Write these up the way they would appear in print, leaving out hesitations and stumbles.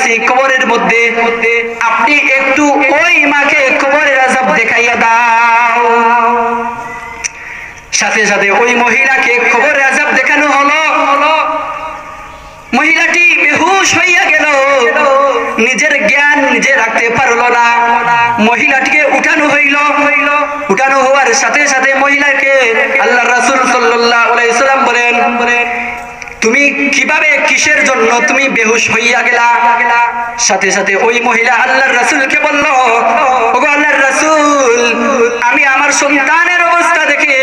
গেছি কবরের মধ্যে, আপনি একটু ওই মাকে কবরের আযাব দেখাইয়া দাও। সাথে সাথে ওই মহিলাকে কবরের আযাব দেখানো হলো। মহিলাটি বেহুশ হইয়া গেল, নিজের জ্ঞান নিজে রাখতে পারল না। মহিলাটিকে উঠানো হইল। উঠানো হওয়ার সাথে সাথে মহিলাকে আল্লাহর রাসূল সাল্লাল্লাহু আলাইহি ওয়াসাল্লাম বলেন, তুমি কিভাবে কিসের জন্য তুমি বেহুশ হইয়া গেলা? সাথে সাথে ওই মহিলা আল্লাহর রাসূলকে বলল, ওগো আল্লাহর রাসূল, আমি আমার সন্তানের অবস্থা দেখে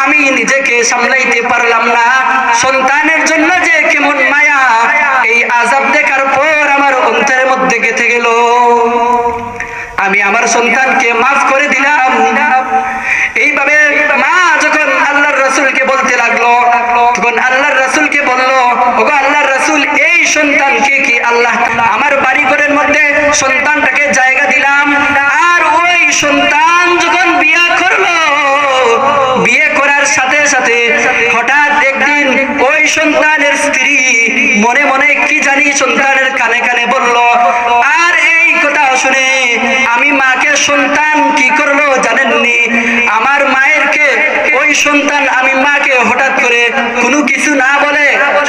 আমি নিজেকে সামলাইতে পারলাম না। সন্তানের জন্য যে কেমন মায়া, এই আযাব দেখার পর আমার অন্তরের মধ্যে গেঁথে গেল। আমি আমার সন্তানকে মাফ করে দিলাম। এইভাবে মা যখন আল্লাহর রাসূলকে বলতে লাগলো, তখন আল্লাহর রাসূলকে বলল, ওগো আল্লাহর রাসূল, এই সন্তানকে কি আল্লাহ আমার বাড়ি ঘরের মধ্যে সন্তানটাকে জায়গা দিলাম, আর ওই সন্তান যখন বিয়ে করলো, বিয়ে করার সাথে সাথে হঠাৎ একদিন ওই সন্তানের স্ত্রী মনে মনে কি জানি সন্তানের কানে কানে বলল। আর এই কথা শুনে আমি মাকে সন্তান কি করলো জানেননি? আমার মায়েরকে ওই সন্তান, আমি মাকে হঠাৎ করে কোনো কিছু না বলে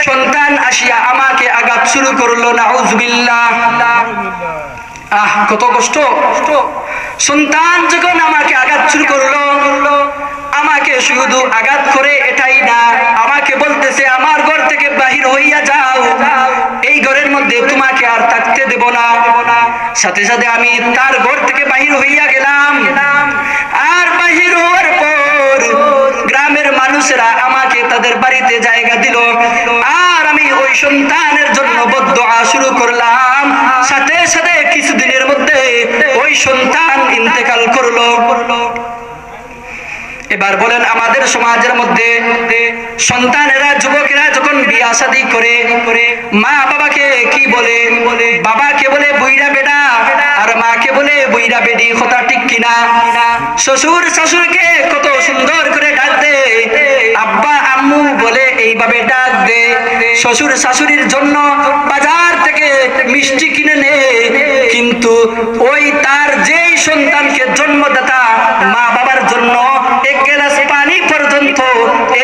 সন্তান আসিয়া আমাকে আঘাত শুরু করলো। নাউজুবিল্লাহ। কত কষ্ট! সন্তান যখন আমাকে আঘাত শুরু করলো, আমাকে শুধু আঘাত করে এটাই না, আমাকে বলতেছে আমার ঘর থেকে বাহির হইয়া যাও, এই ঘরের মধ্যে তোমাকে আর থাকতে দেব না। সাথে সাথে আমি তার ঘর থেকে বাহির হইয়া গেলাম। আর বাহির হওয়ার পর গ্রামের মানুষেরা আমাকে তাদের বাড়িতে জায়গা দিল। আর আমি ওই সন্তানের জন্য বদদুআ শুরু করলাম। সাথে সাথে কিছুদিনের মধ্যে ওই সন্তান ইন্তেকাল করলো। এবার বলেন, আমাদের সমাজের মধ্যে সন্তানেরা, যুবকেরা যখন বিয়া শাদী করে, মা বাবাকে কি বলে? বাবাকে বলে বুইড়া বেডা, আর মাকে বলে বুইড়া বেডি। কথা ঠিক কিনা? শ্বশুর শাশুড়িকে কত সুন্দর করে ডাক দে, আব্বা আম্মু বলে এইভাবে ডাক দে। শ্বশুর শাশুড়ির জন্য বাজার থেকে মিষ্টি কিনে নে, কিন্তু ওই তার যেই সন্তানকে জন্মদাতা মা বাবার জন্য এক গ্লাস পানি পর্যন্ত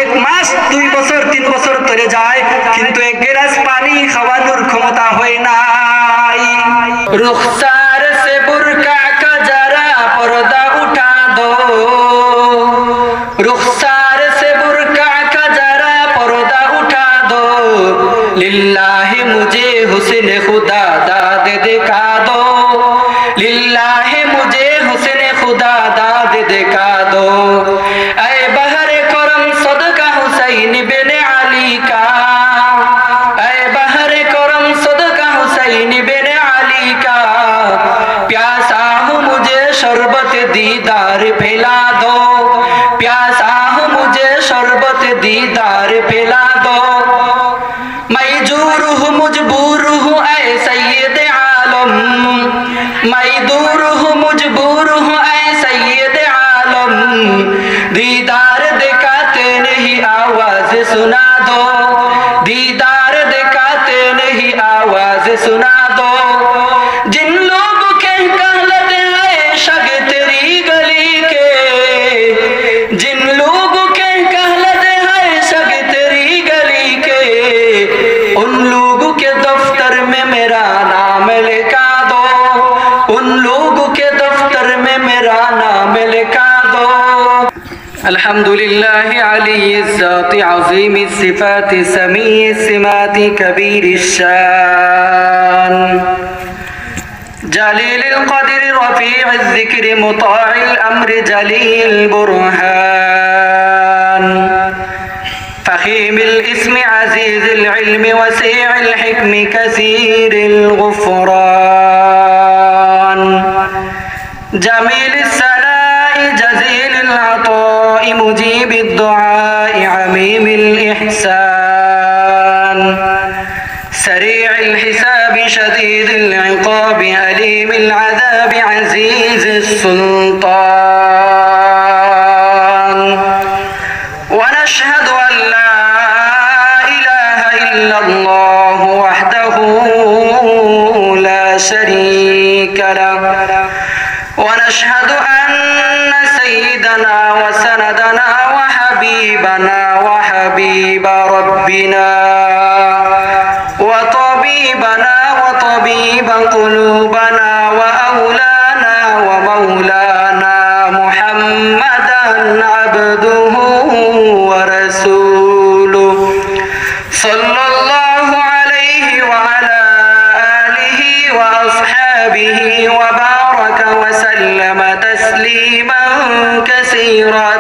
1 মাস 2 বছর 3 বছর ধরে যায়, কিন্তু এক গ্লাস পানি খাওয়ানোর ক্ষমতা হয় নাই। রুখসার সে বুরকা কা যারা পর্দা উঠা দো, রুখসার সে বুরকা কা যারা পর্দা উঠা দো, লিল্লাহি মুঝে হুসন খুদা দাদ দিখা দো, লিল্লাহি মুঝে হুসন খুদা দাদ দিখা দো। ऐ बहरे करम सदका हुसैन बिन अली का, ऐ बहरे करम सदका हुसैन बिन अली का, प्यासा हूँ मुझे शरबत दीदार पिला दो, प्यासा हूँ मुझे शरबत दीदार पिला दो। मजबूर हूँ मजबूर हूँ ऐ सैयद आलम, मजबूर हूँ मजबूर हूँ ऐ सैयद आलम, दीदार दिखाते नहीं आवाज सुना दो, दीदार दिखाते नहीं आवाज सुना दो। जिन लोगों के कहलते हैं शग तेरी गली के, जिन लोगों के कहलते हैं शग तेरी गली के, उन लोगों के दफ्तर में मेरा नाम लिखा दो, उन लोगों के दफ्तर में मेरा नाम लिखा दो। अल्हम्दुलिल्लाह अली इज़्ज़त अज़ीम सिफ़ात समी सिमात कबीर शान, जलील क़द्र रफ़ीअ ज़िक्र मुताअ अम्र जलील बुरहान, फ़ख़ीम इस्म अज़ीज़ इल्म वसीअ हिक्म कसीर गुफ़रान, जमील सनाइ जज़ील अताइ मुजीब दुआइ अमीम इहसान, सरीअ हिसाब शदीद इक़ाब अलीम अज़ाब अज़ीज़ सुल्तान। वनशहदु अन ला इलाहा इल्लल्लाह वहदहु ला وسندنا وحبيبنا وحبيب ربنا وطبيبنا وطبيب قلوبنا وأولانا ومولانا محمدا عبده ورسوله صلى الله عليه وعلى آله وأصحابه وبارك وسلم تسليما كثيرا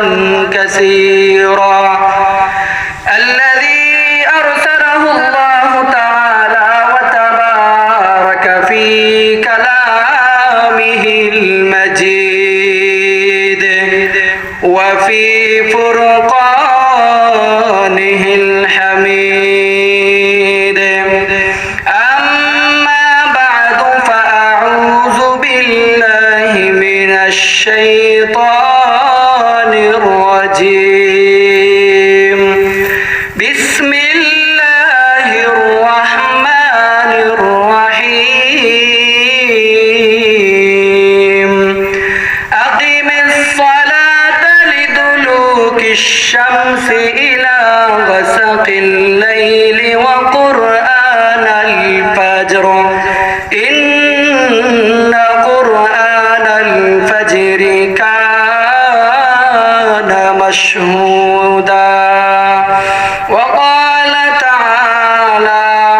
كثيرا الذي أرسله الله تعالى وتبارك في كلامه المجيد وفي فرقانه الحميد أما بعد فأعوذ بالله من الشيطان الرجيم بسم الله الرحمن الرحيم أقم الصلاة لدلوك الشمس إلى غسق الليل وقرآن الفجر إن قرآن الفجر كان مشهودا وقال تعالى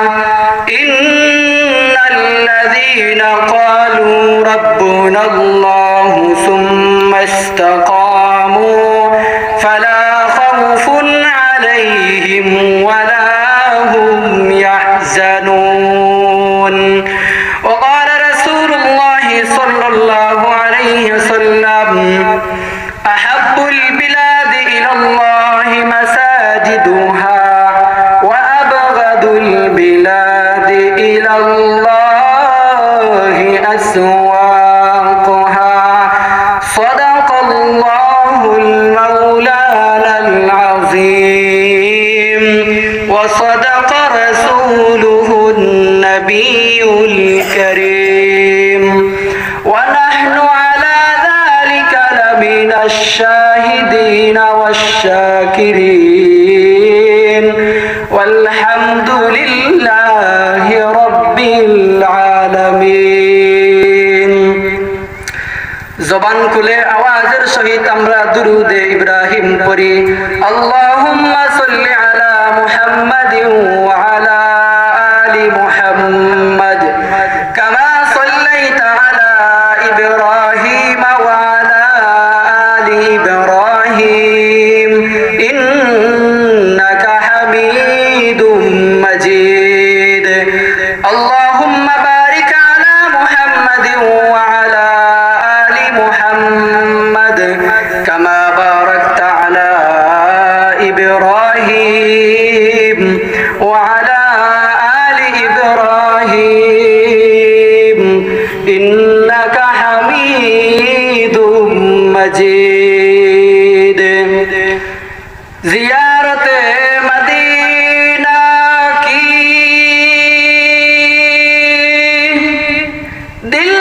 إن الذين قالوا ربنا الله ثم استقاموا فلا خوف عليهم ولا هم يحزنون وقال رسول الله صلى الله عليه وسلم أحب البلاد إلى الله مساجدها وأبغض البلاد إلى الله أسواقها صدق الله المولانا العظيم وصدق رسوله النبي الكريم ونحن على ذلك لمن الشاهدين والشاكرين والحمد لله رب العالمين জবান খুলে আওয়াজের সহিত আমরা দুরুদে ইব্রাহিম পড়ি আল্লাহুম্মা সাল্লি আলা মুহাম্মাদিন ওয়া আলা আলি মুহাম্মাদ কামা সাল্লাইতা আলা ইব্রাহিম ওয়া আলা আলি ইব্রাহিম ইন্নাকা হামিদুম মাজিদ আল্লাহুম্মা বারিক আলা মুহাম্মাদিন ওয়া আলা محمد كما باركت على إبراهيم وعلى آل إبراهيم إنك حميد مجيد زيارة مدينة کی دل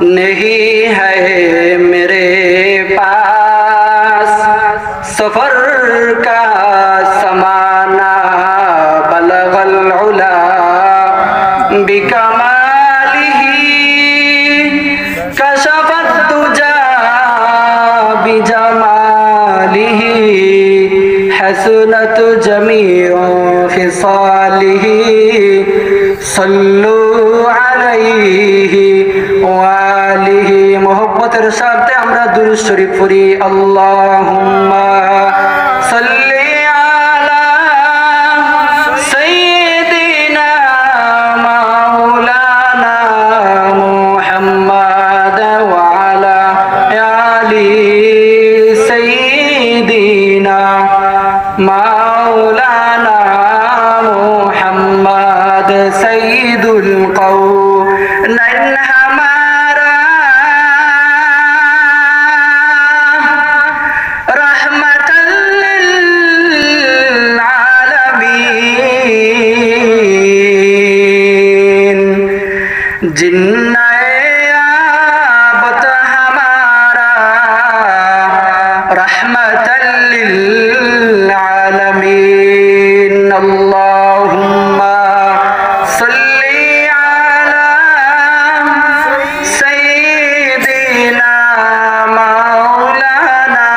नहीं है मेरे पास सफर का समाना बलगल उला बिकमालिही कशफत दुजा बिजमालिही हसनत जमीउ खिसालिही सल्लु अलैहि ওয়ালিহি মোহব্বতের সাথে আমরা দুরূদ শরীফ পড়ি আল্লাহুম্মা সাল্লি আলা সাইয়্যিদিনা মাওলানা মুহাম্মাদ ওয়া আলা আলি সাইয়্যিদিনা মাওলানা মুহাম্মাদ সাইয়্যিদুল কওম जिन्नाए आबत हमारा रहमतल लिल आलमीन। अल्लाहुम्मा सल्ली अला सय्यिदिना मौलाना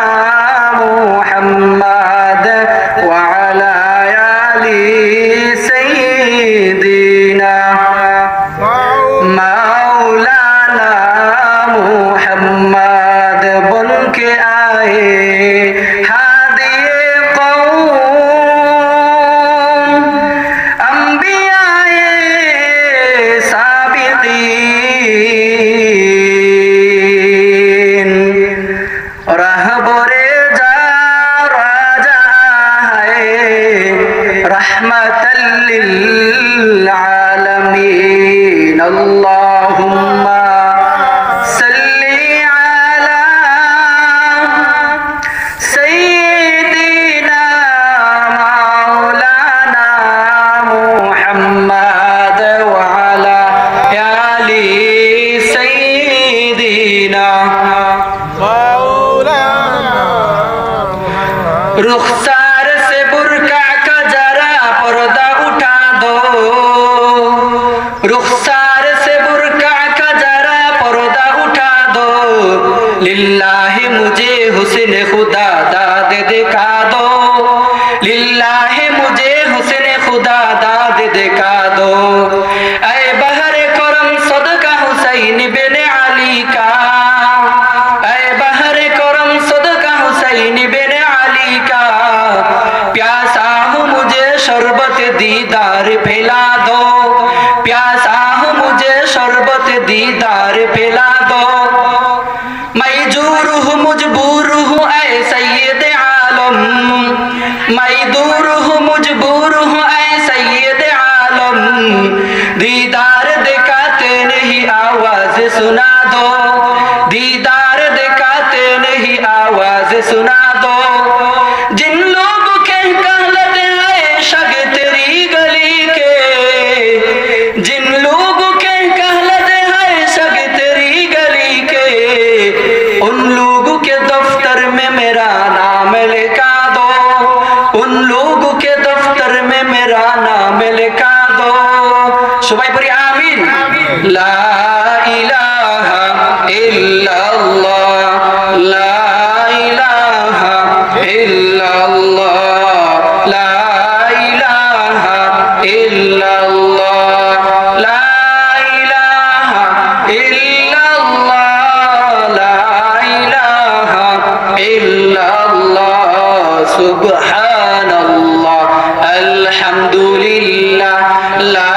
मुहम्मद व अला आलि सय्यिदिना मौलाना मुहम्मद बन के आए हादिए कौम अंबियाए साबिकीन रहबरे जा राजा है रहमतल लिल आलमीन। अल्लाहुम्मा सल्ली अला सय्यिदिना मौलाना मुहम्मद व अला आलि सय्यिदिना रुखसार से बुरका का जरा पर्दा उठा दो, रुखसार से बुरका का जरा पर्दा उठा दो, लिल्लाहि मुझे हुस्न खुदा दाद दिखा दो, लिल्लाहि मुझे हुस्न खुदा दाद दिखा दो। ऐ बहरे करम सदका हुसैन बिन अली का, ऐ बहरे करम सदका हुसैन बिन अली का, प्यासा हूँ मुझे शरबत दीदार पिला दो, प्यासा हूँ मुझे शरबत दीदार पिला दो। मजबूर हूँ मजबूर हूँ ऐ सैयद आलम, मजबूर हूँ मजबूर हूँ ऐ सैयद आलम, दीदार दिखाते नहीं आवाज सुना दो, दीदार दिखाते नहीं आवाज सुना दो। जिन लोगों के कहलते हैं शग तेरी गली के, जिन लोगों के कहलते हैं शग तेरी गली के, उन लोगों के दफ्तर में मेरा नाम लिखा दो, उन लोगों के दफ्तर में मेरा नाम लिखा दो। सुबह पढ़ी आमीन। ला इलाहा इल्लल्लाह, ला इलाहा इल्लल्लाह, ला इलाहा इल्लल्लाह, ला इलाहा इल्लल्लाह, ला इलाहा इल्लल्लाह। सुब्हानल्लाह अल्हम्दुलिल्लाह, ला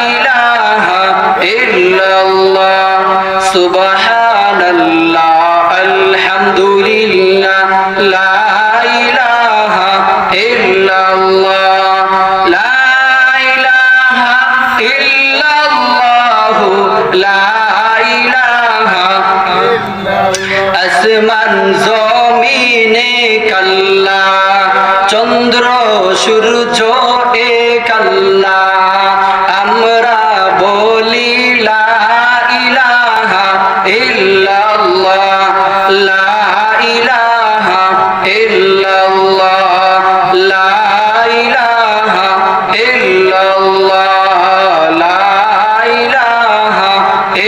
इलाहा इल्लल्लाह, सुब्हानल्लाह अल्हम्दुलिल्लाह, ला इलाहा इल्लल्लाह, ला इलाहा इल्लल्लाह, ला इलाहा। আসমান জমিনে কাল্লা, চন্দ্র সূর্য এক আল্লাহ, আমরা বলি লা ইলাহা ইল্লাল্লাহ, লা ইলাহা ইল্লাল্লাহ, লা ইলাহা ইল্লাল্লাহ, লা ইলাহা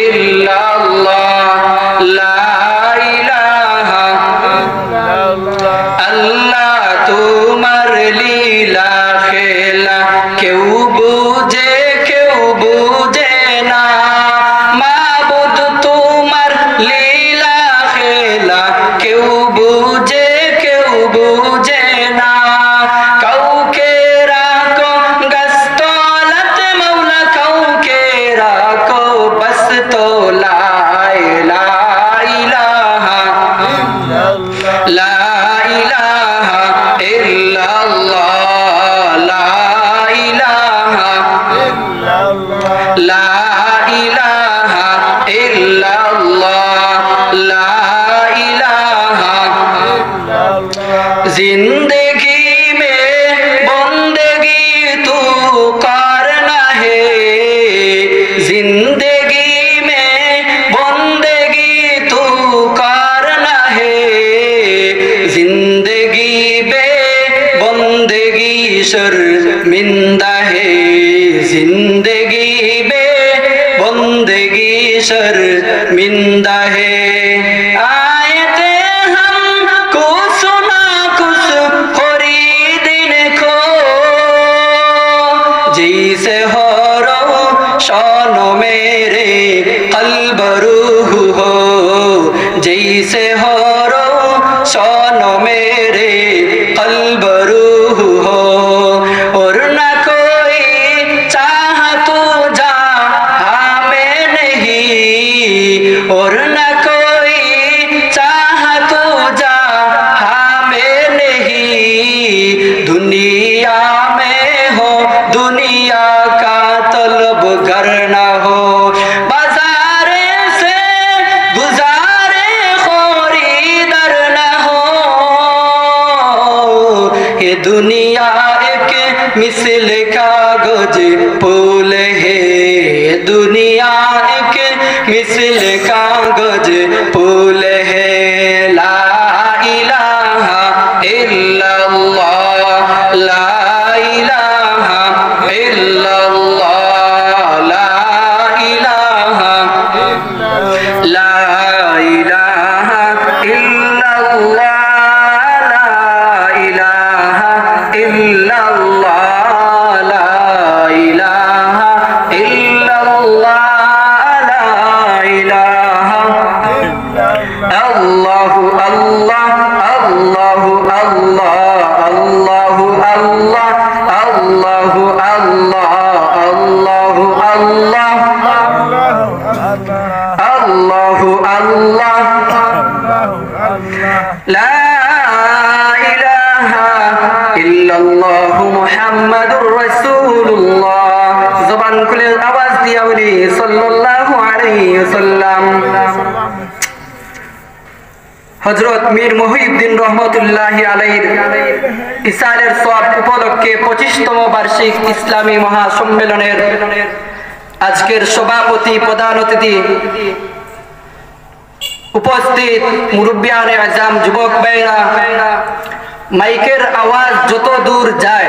ইল্লাল্লাহ, লা ইলাহা। আল্লাহ তোমার লীলা খেলা কেউ বুঝে কেউ বুঝে না, মাবুদ তোমার লীলা খেলা কেউ বুঝে কেউ বুঝে না। কাউকে রাখো গাছতলাতে মৌলা, কাউকে রাখো বাস তোলায়, লা ইলাহা লা ইলাহা ইল্লাল্লাহ, লা ইলাহা লা ইলাহা ইল্লাল্লাহ, লা ইলাহা। जिंदगी में बंदगी तू करना है, जिंदगी शर्मिंदा है आयते हमको सुना कुछ खरीदन को जैसे हो रोशन मेरे कल्ब रूह हो जैसे हो रोशन मेरे कल्ब रूह हो और न कोई चाह तू जा हमें नहीं और न कोई चाह तू जा हमें नहीं दुनिया में हो दुनिया का तलब करना हो बाजारे से गुजारे खरीदर न हो ये दुनिया एक मिसल कागज फूल है दुनिया एक मिसल कागज फूल है ला इलाहा इल्लल्लाह ला इलाहा इल्लल्लाह ला इलाहा ला इलाहा इल्लल्लाह ला इलाहा इल्लल्लाह ला इलाहा इल्लल्लाह ला इलाहा अल्लाहु अल्लाह अल्लाहु अल्लाह अल्लाहु अल्लाह अल्लाहु अल्लाह अल्लाहु अल्लाह अल्लाहु अल्लाह ला इलाहा इल्लल्लाहु मुहम्मदुर रसूलुल्लाह जुबान खुले आवाज दिया बोली सल्लल्लाहु अलैहि वसल्लम हजरत मीर मुहिउद्दीन रहमतुल्लाहि अलैहिर इसालेर सওয়াব উপলক্ষে 25তম বার্ষিক ইসলামী মহাসম্মেলনের আজকের সভাপতি প্রধান অতিথি উপস্থিত মুরব্বিয়ানে আজম যুবক ভাইরা মাইকের আওয়াজ যত দূর যায়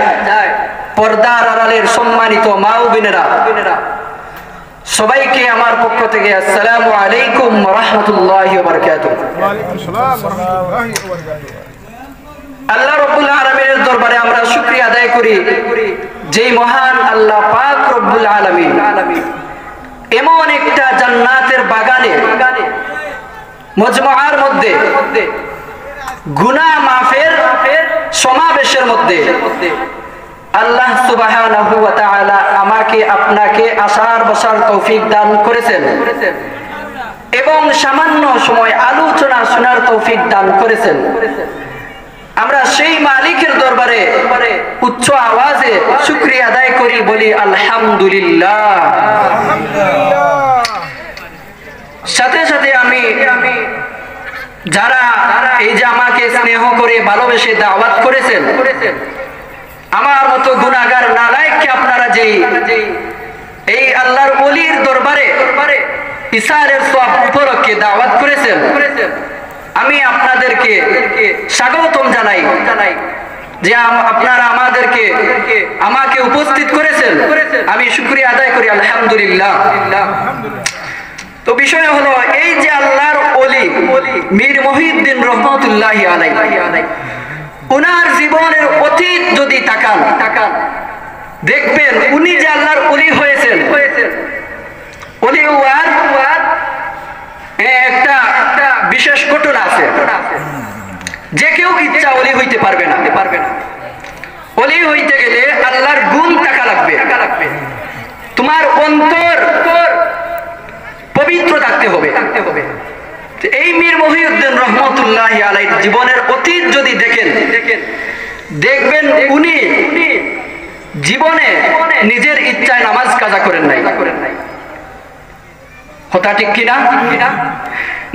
পর্দার আড়ালের সম্মানিত মা ও বোনেরা সবাইকে আমার পক্ষ থেকে আসসালামু আলাইকুম ওয়া রাহমাতুল্লাহি ওয়া বারাকাতুহু ওয়া আলাইকুম আসসালাম ওয়া রাহমাতুল্লাহি ওয়া বারাকাতুহু আল্লাহ রাব্বুল আলামিনের দরবারে আমরা শুকরিয়া আদায় করি যেই মহান আল্লাহ পাক রব্বুল আলামিন এমন একটা জান্নাতের বাগানে মজমুআর মধ্যে গুনাহ মাফের সমাবেশের মধ্যে আল্লাহ সুবহানাহু ওয়া তাআলা আমাকে আপনাকে আসার বসার তৌফিক দান করেছেন এবং সামান্য সময় আলোচনা শোনার তৌফিক দান করেছেন আমরা সেই মালিকের দরবারে উচ্চ আওয়াজে শুকরিয়া আদায় করি বলি আলহামদুলিল্লাহ সাথে সাথে আমি যারা এই যে আমাকে স্নেহ করে ভালোবেসে দাওয়াত করেছেন আমার মতো গুনাহগার নালায়েককে আপনারা যেই এই আল্লাহর ওলির দরবারে ইসারের সওয়াব উপলক্ষে দাওয়াত করেছেন আমি আপনাদেরকে স্বাগতম জানাই যে আপনারা আমাকে উপস্থিত করেছেন আমি শুকরিয়া আদায় করি আলহামদুলিল্লাহ তো বিষয় হলো এই যে আল্লাহর ওলি মীর মুহিউদ্দীন রহমাতুল্লাহি আলাইহি উনার জীবনের অতীত যদি তাকান দেখবেন উনি যে আল্লাহর ওলি হয়েছেন ওলি হওয়ার একটা বিশেষ ঘটনা আছে যে কেউ ইচ্ছা ওলি হইতে পারবে না ওলি হইতে গেলে আল্লাহর গুণ থাকা লাগবে তোমার অন্তর পবিত্র থাকতে হবে এই মীর মুহিউদ্দীন রহমাতুল্লাহি আলাইহি জীবনের অতীত যদি দেখবেন উনি জীবনে নিজের ইচ্ছায় নামাজ কাজা করেন নাই কথা ঠিক কিনা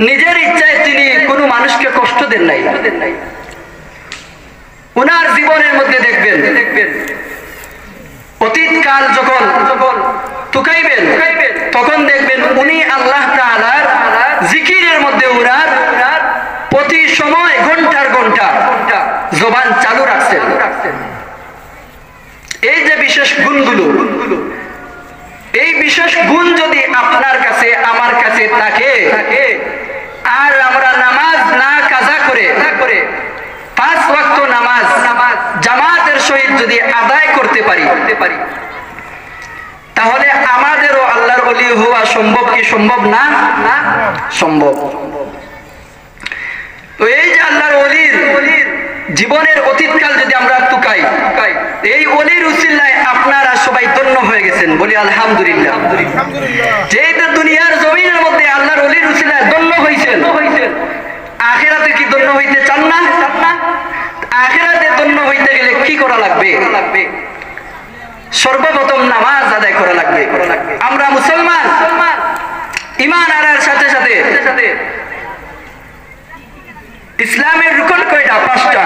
নিজের ইচ্ছায় তিনি কোনো মানুষকে কষ্ট দেন নাই উনার জীবনের মধ্যে দেখবেন অতীতকাল যখন তুকাইবেন তখন দেখবেন উনি আল্লাহ তাআলার জিকিরের মধ্যে উনার প্রতি সময় ঘন্টার ঘন্টা জবান চালু রাখছেন এই যে বিশেষ গুণগুলো এই বিশেষ গুণ যদি আপনার কাছে আমার কাছে থাকে, আর আমরা নামাজ না কাজা করে 5 ওয়াক্ত নামাজ জামাতের সহিত যদি আদায় করতে পারি, তাহলে আমাদেরও আল্লাহর ওলি হওয়া সম্ভব কি সম্ভব না? সম্ভব। তো এই যে আল্লাহর ওলির জীবনের অতীতকাল যদি আমরা টুকাই, এই ওলির উসিলায় আপনারা সবাই ধন্য হয়ে গেছেন, বলি আলহামদুলিল্লাহ। যেহেতু দুনিয়ার জমিনের মধ্যে আল্লাহর ওলির উসিলায় ধন্য হয়েছেন, আখিরাতে কি ধন্য হইতে চান না? আখিরাতে ধন্য হইতে গেলে কি করা লাগবে? সর্বপ্রথম নামাজ আদায় করা লাগবে। আমরা মুসলমান, ঈমান আনার সাথে সাথে ইসলামের রুকন কয়টা? 5টা।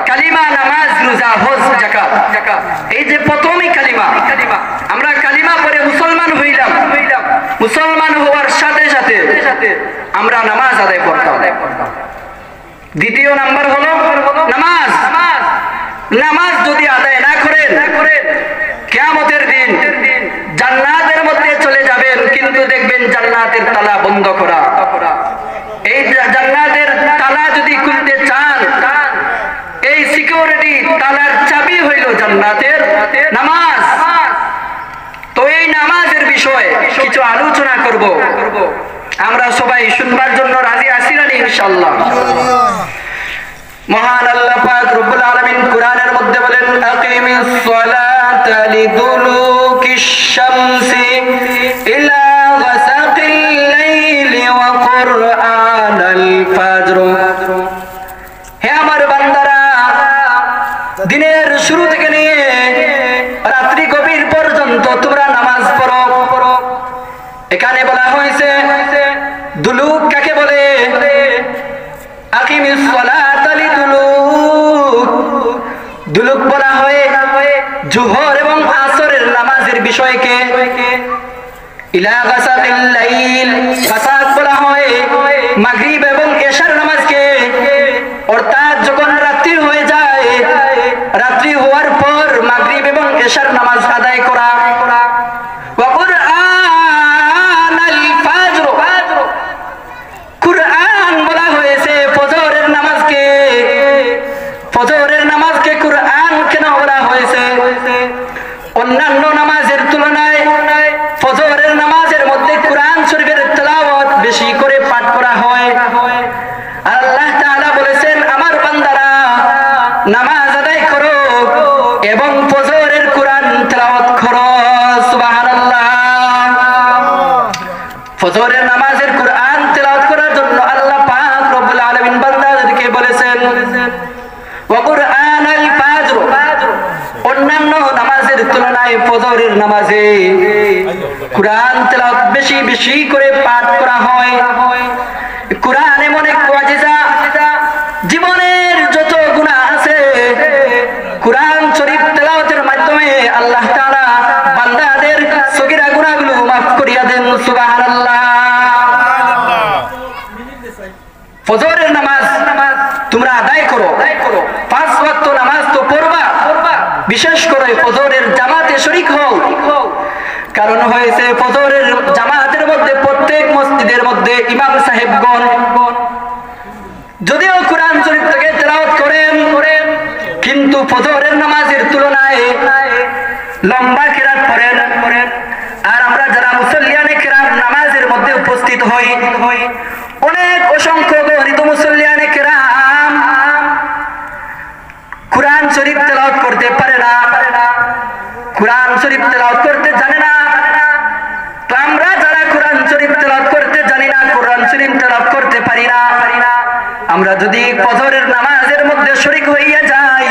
কালিমা, নামাজ, রোজা, হজ, যাকাত। এই যে প্রথমই কালিমা, আমরা কালিমা পড়ে মুসলমান হইলাম। মুসলমান হওয়ার সাথে সাথে আমরা নামাজ আদায় করতাম। দ্বিতীয় নাম্বার হলো নামাজ। নামাজ যদি আদায় না করেন, কিয়ামতের দিন জান্নাতের মধ্যে চলে যাবেন, কিন্তু দেখবেন জান্নাতের তালা বন্ধ করা। এই জান্নাতের তালা যদি খুলতে চান, এই সিকিউরিটি তালার চাবি হইল জান্নাতের নামাজ। তো এই নামাজের বিষয়ে কিছু আলোচনা করব। আমরা সবাই শুনবার জন্য রাজি আছি না ইনশাআল্লাহ? মহান আল্লাহ পাক রব্বুল আলামিন কোরআনের মধ্যে বলেন, আকিমিস সালাতা লিদুলুকিশ শামসি ইলা গাসাকিল লাইলি ওয়া কুরআনাল ফাজর। হে আমার বান্দারা, দিনের শুরু থেকে নিয়ে রাত্রি গভীর পর্যন্ত তোমরা নামাজ পড়ো। এখানে বলা হয়েছে দুলুক কাকে বলে? আকিমিস সালাতা লিদুলুক। দুলুক বলা হয় জোহর এবং আসরের নামাজের বিষয়কে। ইলা গাসাকিল লাইল, গাসাক বলা হয় মাগরিব এবং এশার নামাজকে। অর্থাৎ যখন রাত্রি হয়ে যায়, রাত্রি হওয়ার পর মাগরিব এবং এশার নামাজ আদায় করা। ওয়া কুরআনাল ফাজর, কুরআন বলা হয়েছে ফজরের নামাজকে। ফজরের নামাজকে কুরআন কেন বলা হয়েছে? অন্যান্য নামাজের তুলনায় ফজরের নামাজের মধ্যে কুরআন শরীফের তেলাওয়াত বেশি করে পাঠ করা হয়। আল্লাহ তাআলা বলেছেন, আমার বান্দারা নামাজ আদায় করো এবং ফজরের কুরআন তেলাওয়াত করো। সুবহানাল্লাহ। ফজরের নামাজের কুরআন তেলাওয়াত করার জন্য আল্লাহ পাক রব্বুল আলামিন বান্দাদেরকে বলেছেন ওয়া কুরআনাল ফাজর। অন্যান্য নামাজের তুলনায় ফজরের নামাজে কুরআন তেলাওয়াত বেশি বেশি করে পাঠ করা হয়। কুরআন এমন এক মুআজিজা, জীবনের যত গুনাহ আছে কুরআন শরীফ তেলাওয়াতের মাধ্যমে আল্লাহ তাআলা বান্দাদের সগীরা গুনাহগুলো মাফ করিয়া দেন। সুবহানাল্লাহ। ফজরের নামাজ তোমরা আদায় করো। 5 ওয়াক্ত নামাজ তো পড়বা, বিশেষ করে ফজরের জামাতে শরীক হও। কারণ হয়েছে ফজরের জামাতের মধ্যে প্রত্যেক মসজিদের মধ্যে ইমাম সাহেবগণ যদিও কুরআন শরীফ থেকে তেলাওয়াত করেন, কিন্তু ফজরের নামাজের তুলনায় লম্বা কিরাত পড়েন। আর আমরা যারা মুসল্লিয়ানে কিরাম নামাজের মধ্যে উপস্থিত হই, অনেক অসংখ্য গণিত মুসল্লিয়ানে কিরাম কুরআন শরীফ তেলাওয়াত করতে পারে না, কুরআন শরীফ তেলাওয়াত করতে জানে না। তো আমরা যারা কুরআন শরীফ তেলাওয়াত করতে জানি না, কুরআন শরীফ তেলাওয়াত করতে পারি না, আমরা যদি ফজরের নামাজের মধ্যে শরীক হইয়া যাই,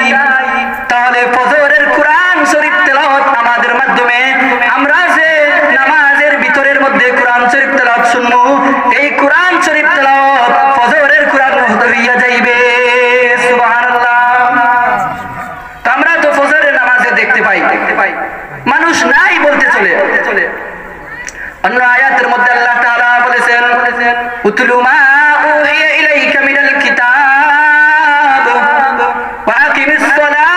তাহলে ফজরের কুরআন শরীফ তেলাওয়াত আমাদের মাধ্যমে আমরা যে নামাজের ভিতরের মধ্যে কুরআন শরীফ তেলাওয়াত শুনবো, এই কুরআন শরীফ তেলাওয়াত ফজরের কুরআন হইয়া যাইবে। সুবহানাল্লাহ। তো আমরা তো ফজরের নামাজে দেখতে পাই মানুষ নাই বলতে চলে। অন্য আয়াতের মধ্যে আল্লাহ তাআলা বলেছেন, উতলু মা উহিয়া ইলাইকা মিনাল কিতাব ওয়া আকিমিস সালাহ।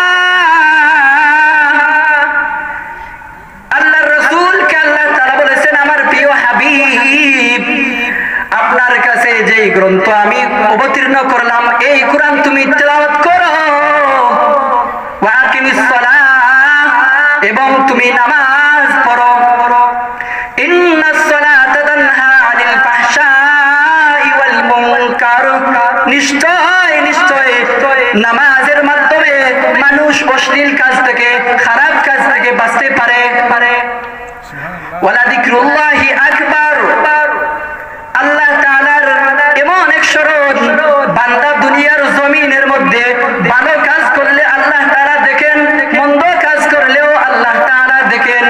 আল্লাহর রাসূলকে আল্লাহ তাআলা যেই গ্রন্থ আমি অবতীর্ণ করলাম এই কোরআন তুমি তেলাওয়াত করো, ওয়া আকিমিস সালাহ, এবং তুমি নামাজ পড়ো। ইন্নাস সালাতা তানহা আনিল ফাহশাই ওয়াল মুনকার, নিশ্চয় নিশ্চয় নামাজের মাধ্যমে মানুষ অশ্লীল কাজ থেকে, খারাপ কাজ থেকে বাঁচতে পারে। ওয়ালা যিকরুল্লাহি আকবার, আল্লাহ তাআলার এমন এক শরণ, বান্দা দুনিয়ার জমিনের মধ্যে ভালো কাজ করলে আল্লাহ তাআলা দেখেন, মন্দ কাজ করলেও আল্লাহ তাআলা দেখেন।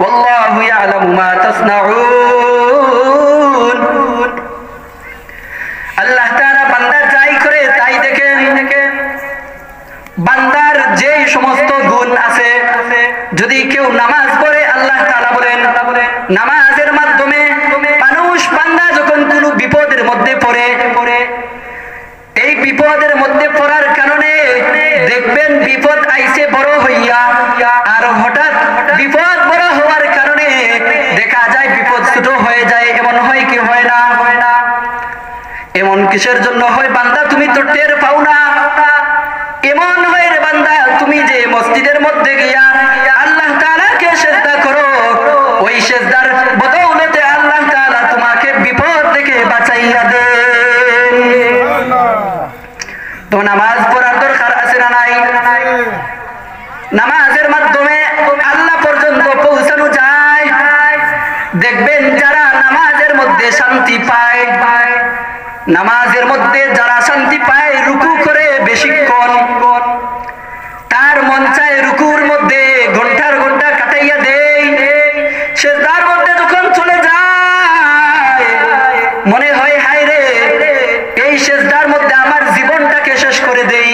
ওয়াল্লাহু ইয়ালামু মা তাসনাউন, আল্লাহ তাআলা বান্দা যাই করে তাই দেখেন। বান্দার যে সমস্ত গুণ আছে, যদি কেউ নামাজ পড়ে আল্লাহ তাআলা বলেন নামাজের মাধ্যমে মানুষ, বান্দা যখন কোনো বিপদের মধ্যে পড়ে, এই বিপদের মধ্যে পড়ার কারণে দেখবেন বিপদ আইছে বড় হইয়া, আর হঠাৎ বিপদ বড় হওয়ার কারণে দেখা যায় বিপদ ছোট হয়ে যায়। এমন হয় কি হয় না? এমন কিসের জন্য হয় বান্দা তুমি তো টের পাও না? এমন হয় রে বান্দা, তুমি যে মসজিদের মধ্যে গিয়া আল্লাহ তাআলাকে সিজদা করো, ওই সিজদার বদৌলতে আল্লাহ তাআলা তোমাকে বিপদ থেকে বাঁচাইয়া দেন। তো নামাজ পড়ার দরকার আছে না নাই? নামাজের মাধ্যমে আল্লাহ পর্যন্ত পৌঁছানো যায়। দেখবেন যারা নামাজের মধ্যে শান্তি পায়, নামাজের মধ্যে যারা শান্তি পায়, রুকু করে বেশিক্ষণ, তার মন চায় রুকুর মধ্যে ঘন্টার ঘন্টা কাটাইয়া দেয়। সিজদার মধ্যে যখন চলে যায় মনে হয় হায় রে, এই সিজদার মধ্যে আমার জীবনটাকে শেষ করে দেই।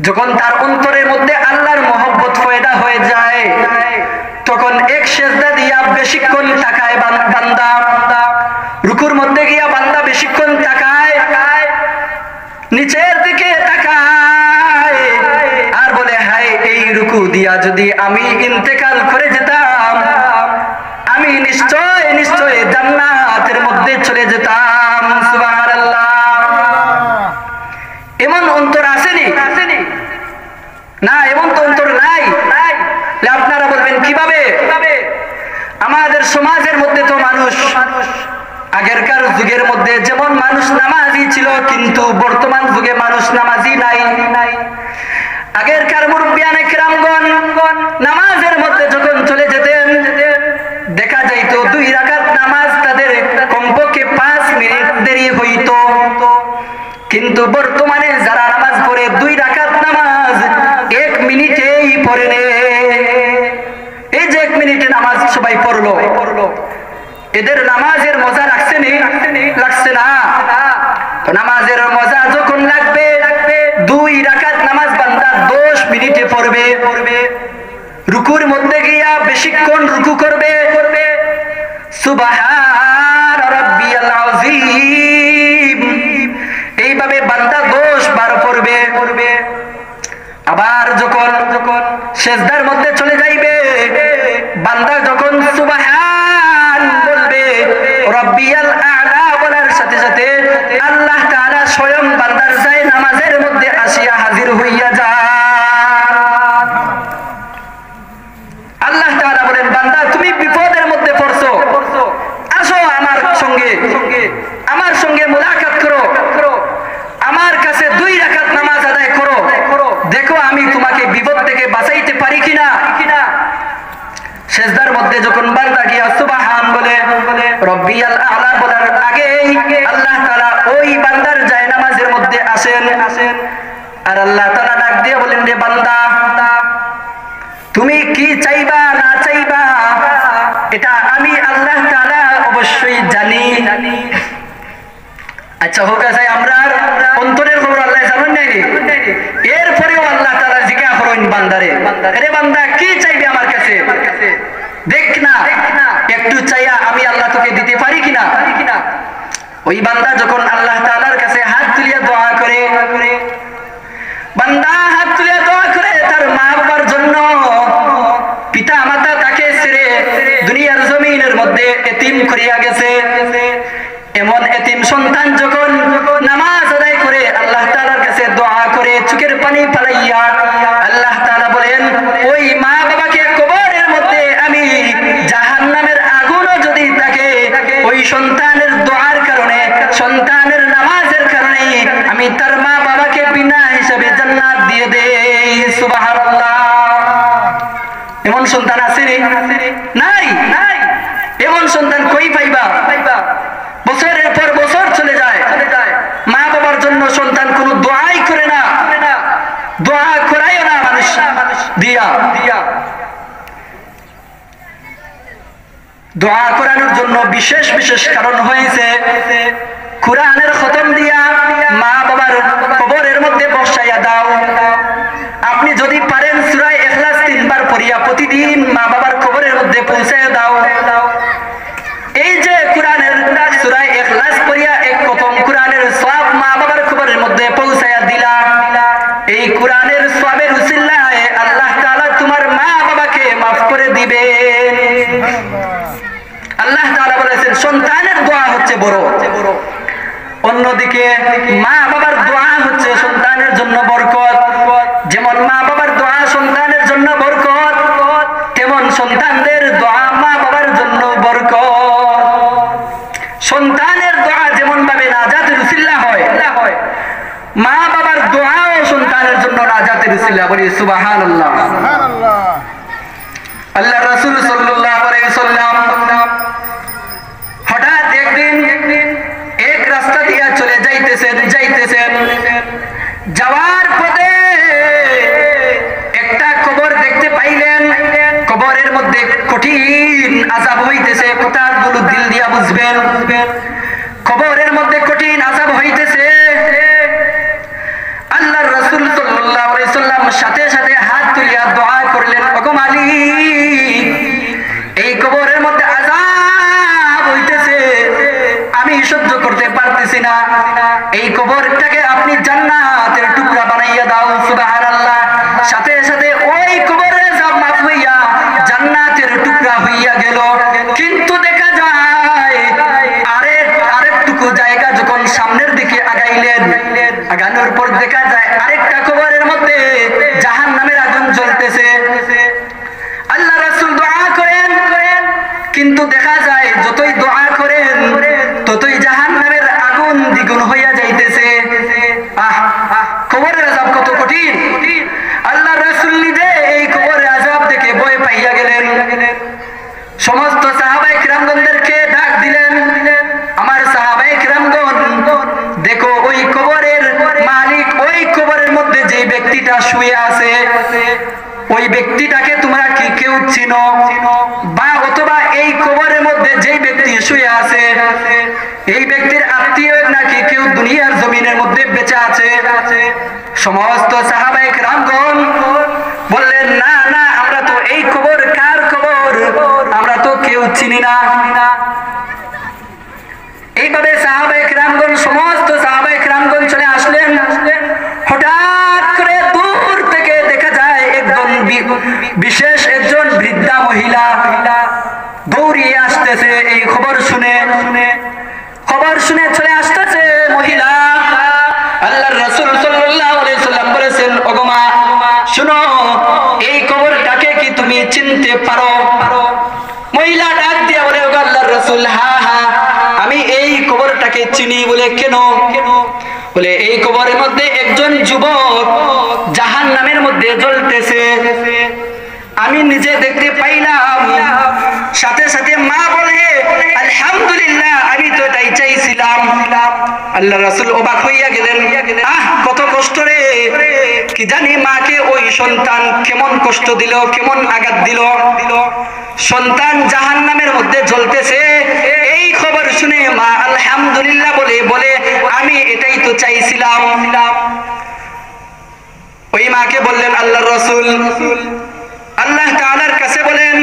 যখন তার অন্তরের মধ্যে আল্লাহর মহব্বত পয়দা হয়ে যায়, তখন এক সিজদা দিয়া বেশিক্ষণ তাকায় বান্দা, রুকুর মধ্যে গিয়া বান্দা বেশিক্ষণ তাকায়, নিচের দিকে তাকায়, আর বলে হায় এই রুকু দিয়া যদি আমি ইন্তেকাল করে যেতাম, আমি নিশ্চয় নিশ্চয় জান্নাতের মধ্যে চলে যেতাম। সুবহানাল্লাহ। এমন অন্তর আসেনি না? এমন তো অন্তর নাই। আপনারা বলবেন কিভাবে? আমাদের সমাজের মধ্যে তো মানুষ, আগেরকার যুগের মধ্যে যেমন মানুষ নামাজি ছিল, কিন্তু বর্তমান যুগে মানুষ নামাজি নাই। আগেরকার মুরব্বিয়ানে কেরামগণ নামাজের মধ্যে যখন চলে যেতেন, দেখা যাইতো 2 রাকাত নামাজ তাদের কমপক্ষে 5 মিনিট দেরি হইতো। কিন্তু বর্তমানে যারা নামাজ পড়ে 2 রাকাত নামাজ 1 মিনিটেই পড়ে নে। এই যে 1 মিনিটে নামাজ সবাই পড়লো, এদের নামাজের মজা লাগছে না? তো নামাজের মজা যখন লাগবে, 2 রাকাত নামাজ বান্দা 10 মিনিটে পড়বে, রুকুর মধ্যে গিয়া বেশিক্ষণ রুকু করবে, সুবহান রাব্বিয়াল আযীম এইভাবে বান্দা 10 বার পড়বে। আবার যখন সিজদার মধ্যে চলে যাইবে, বান্দা যখন সুবহান বলবে, রাব্বিয়াল আ'লা বলার সাথে সাথে আল্লাহ তাআলা স্বয়ং বান্দার যায় নামাজের মধ্যে আসিয়া হাজির হইয়া যায়। আল্লাহ তাআলা বলেন, বান্দা তুমি বিপদের মধ্যে পড়ছো, আসো আমার সঙ্গে মুলাকাত করো, আমার কাছে 2 রাকাত নামাজ আদায় করো, দেখো আমি তোমাকে বিপদ থেকে বাঁচাইতে পারি কিনা। সিজদার মধ্যে যখন বান্দা গিয়া সুবহান বলে, রাব্বিয়াল আ'লা বলার আগেই আল্লাহ তাআলা ওই বান্দার যায় নামাজের মধ্যে আসেন। আর আল্লাহ তাআলা ডাক দিয়ে বলেন, রে বান্দা, তুমি কি চাইবা না চাইবা এটা আমি আল্লাহ তাআলা অবশ্যই জানি। আচ্ছা হোক আছে, আমরা অন্তরের খবর আল্লাহ জানেন নাকি? এরপরেও আল্লাহ তাআলা জিজ্ঞাসা করেন বান্দারে, রে বান্দা কি চাইবে আমার কাছে, দেখ না একটু চাইয়া আমি আল্লাহ তোকে দিতে পারি কিনা। ওই বান্দা যখন আল্লাহ তাআলার কাছে হাত তুলিয়া দোয়া করে, বান্দা হাত তুলিয়া দোয়া করে তার মা বাবার জন্য, পিতা মাতা তাকে ছেড়ে দুনিয়ার জমিনের মধ্যে এতিম করিয়া গেছে, এমন এতিম সন্তান যখন নামাজ আদায় করে আল্লাহ তাআলার কাছে দোয়া করে চোখের পানি ফেলাইয়া আল্লাহ তাআলা বলেন ওই মা বাবাকে কবরের মধ্যে আমি জাহান্নামের আগুনও যদি থাকে ওই সন্তানের দোয়ার কারণে সন্তানের নামাজের কারণে আমি তার মা বাবাকে বিনা হিসাবে জান্নাত দিয়ে দেই। সুবহানাল্লাহ। এমন সন্তান আছে রে? নাই। এমন সন্তান কই পাইবা? বছরের পর বছর চলে যায়, মা বাবার জন্য সন্তান কোনো দোয়াই করে না, দোয়া করাইও না মানুষ দিয়া। দোয়া করানোর জন্য বিশেষ বিশেষ কারণ হয়েছে। কুরআনের খতম দিয়া মা বাবার কবরের মধ্যে বসাইয়া দাও। আপনি যদি পারেন সূরা ইখলাস 3 বার পড়িয়া প্রতিদিন মা বাবার কবরের মধ্যে পৌঁছাইয়া দাও। এই যে কুরআনের সূরা ইখলাস পড়িয়া এক প্রথম কুরআনের সওয়াব মা বাবার কবরের মধ্যে পৌঁছাইয়া দিলা, এই কুরআনের সওয়াবের উসিলায় আল্লাহ তাআলা তোমার মা বাবাকে maaf করে দিবেন। আল্লাহ তাআলা বলেছেন সন্তানের দোয়া হচ্ছে বড়, অন্যদিকে মা বাবার দোয়া হচ্ছে সন্তানের জন্য বরকত। যেমন মা বাবার দোয়া সন্তানের জন্য বরকত, তেমন সন্তানদের দোয়া মা বাবার জন্য বরকত। সন্তানের দোয়া যেমন ভাবে নাজাতের উসিলা হয়, মা বাবার দোয়াও সন্তানের জন্য নাজাতের উসিলা। বলি সুবহানাল্লাহ। আল্লাহ রাসূল সাল্লাল্লাহু আলাইহি ওয়াসাল্লাম হঠাৎ একদিন এক রাস্তা দিয়ে চলে যাইতেছেন, যাওয়ার পথে একটা কবর দেখতে পাইলেন। কবরের মধ্যে কঠিন আযাব হইতেছে, কথাগুলো দিল দিয়া বুঝবেন। কবরের মধ্যে কঠিন আযাব হইতেছে। আল্লাহর রাসূল সাল্লাল্লাহু আলাইহি ওয়াসাল্লাম সাথে সাথে হাত তুলিয়া দোয়া করলেন, ওগো মালিক, এই কবরের মধ্যে আযাব হইতেছে, আমি সহ্য করতে পারতেছি না, এই কবরটাকে আপনি জান্নাতের টুকরা বানাইয়া দাও। সুবহানাল্লাহ। সাথে সাথে ওই কবরের আযাব মাফ হইয়া জান্নাতের টুকরা হইয়া গেল। কিন্তু দেখা যায় আরেকটুকু জায়গা যখন সামনের দিকে আগাইলেন, আগানোর পর দেখা যায় আরেকটা কবরের মধ্যে জাহান্নামের আগুন জ্বলতেছে। আল্লাহ রাসূল দোয়া করেন, কিন্তু দেখা যায় যতই দোয়া করেন ততই জাহান্নামের আগুন দ্বিগুণ হইয়া যাইতেছে। কবরের আযাব কত কঠিন! আল্লাহ রাসূল নিজে এই কবরের আযাব থেকে ভয় পাইয়া গেলেন। সমস্ত সাহাবায়ে কিরামগণদেরকে ডাক দিলেন, আমার সাহাবায়ে কিরামগণ, দেখো ওই কবরের মালিক, ওই কবরের মধ্যে যে ব্যক্তিটা শুয়ে আছে, ওই ব্যক্তিটাকে তোমরা কি কেউ চিনো? বা অথবা এই কবরের মধ্যে যে ব্যক্তি শুয়ে আছে, এই ব্যক্তির আত্মীয় নাকি কেউ দুনিয়ার জমিনের মধ্যে বেঁচে আছে? সমস্ত সাহাবায়ে কিরামগণ বললেন, না না, আমরা তো এই কবর, কার কবর আমরা তো কেউ চিনি না। এইভাবে সাহাবায়ে কিরামগণ, সমস্ত সাহাবায়ে কিরামগণ চলে আসলেন। হঠাৎ করে দূর থেকে দেখা যায় একজন বিশেষ একজন বৃদ্ধা মহিলা দৌড়িয়ে আসতেছে। এই খবর শুনে চলে আসতেছে মহিলা। আল্লাহর রাসূল সাল্লাল্লাহু আলাইহি ওয়াসাল্লাম বলেছেন, ওগো মা, শুনো, এই কবরটাকে কি তুমি চিনতে পারো? মহিলা ডাক দিয়ে বলে, ওগো আল্লাহর রাসূল, হ্যাঁ, আমি এই কবরটাকে চিনি। বলে কেন? বলে এই কবরের মধ্যে একজন যুবক জাহান্নামের মধ্যে জ্বলতেছে, আমি নিজে দেখতে পাইলাম। সাথে সাথে মা বলে, আলহামদুলিল্লাহ, আমি তো এটাই চাইছিলাম। আল্লাহ রাসূল অবাক হইয়া গেলেন, কত কষ্ট রে! কি জানি মাকে ওই সন্তান কেমন কষ্ট দিল, কেমন আঘাত দিল। সন্তান জাহান্নামের মধ্যে জ্বলতেছে, এই খবর শুনে মা আলহামদুলিল্লাহ বলে আমি এটাই তো চাইছিলাম। ওই মাকে বললেন আল্লাহর রাসূল, আল্লাহ তাআলার কাছে বলেন,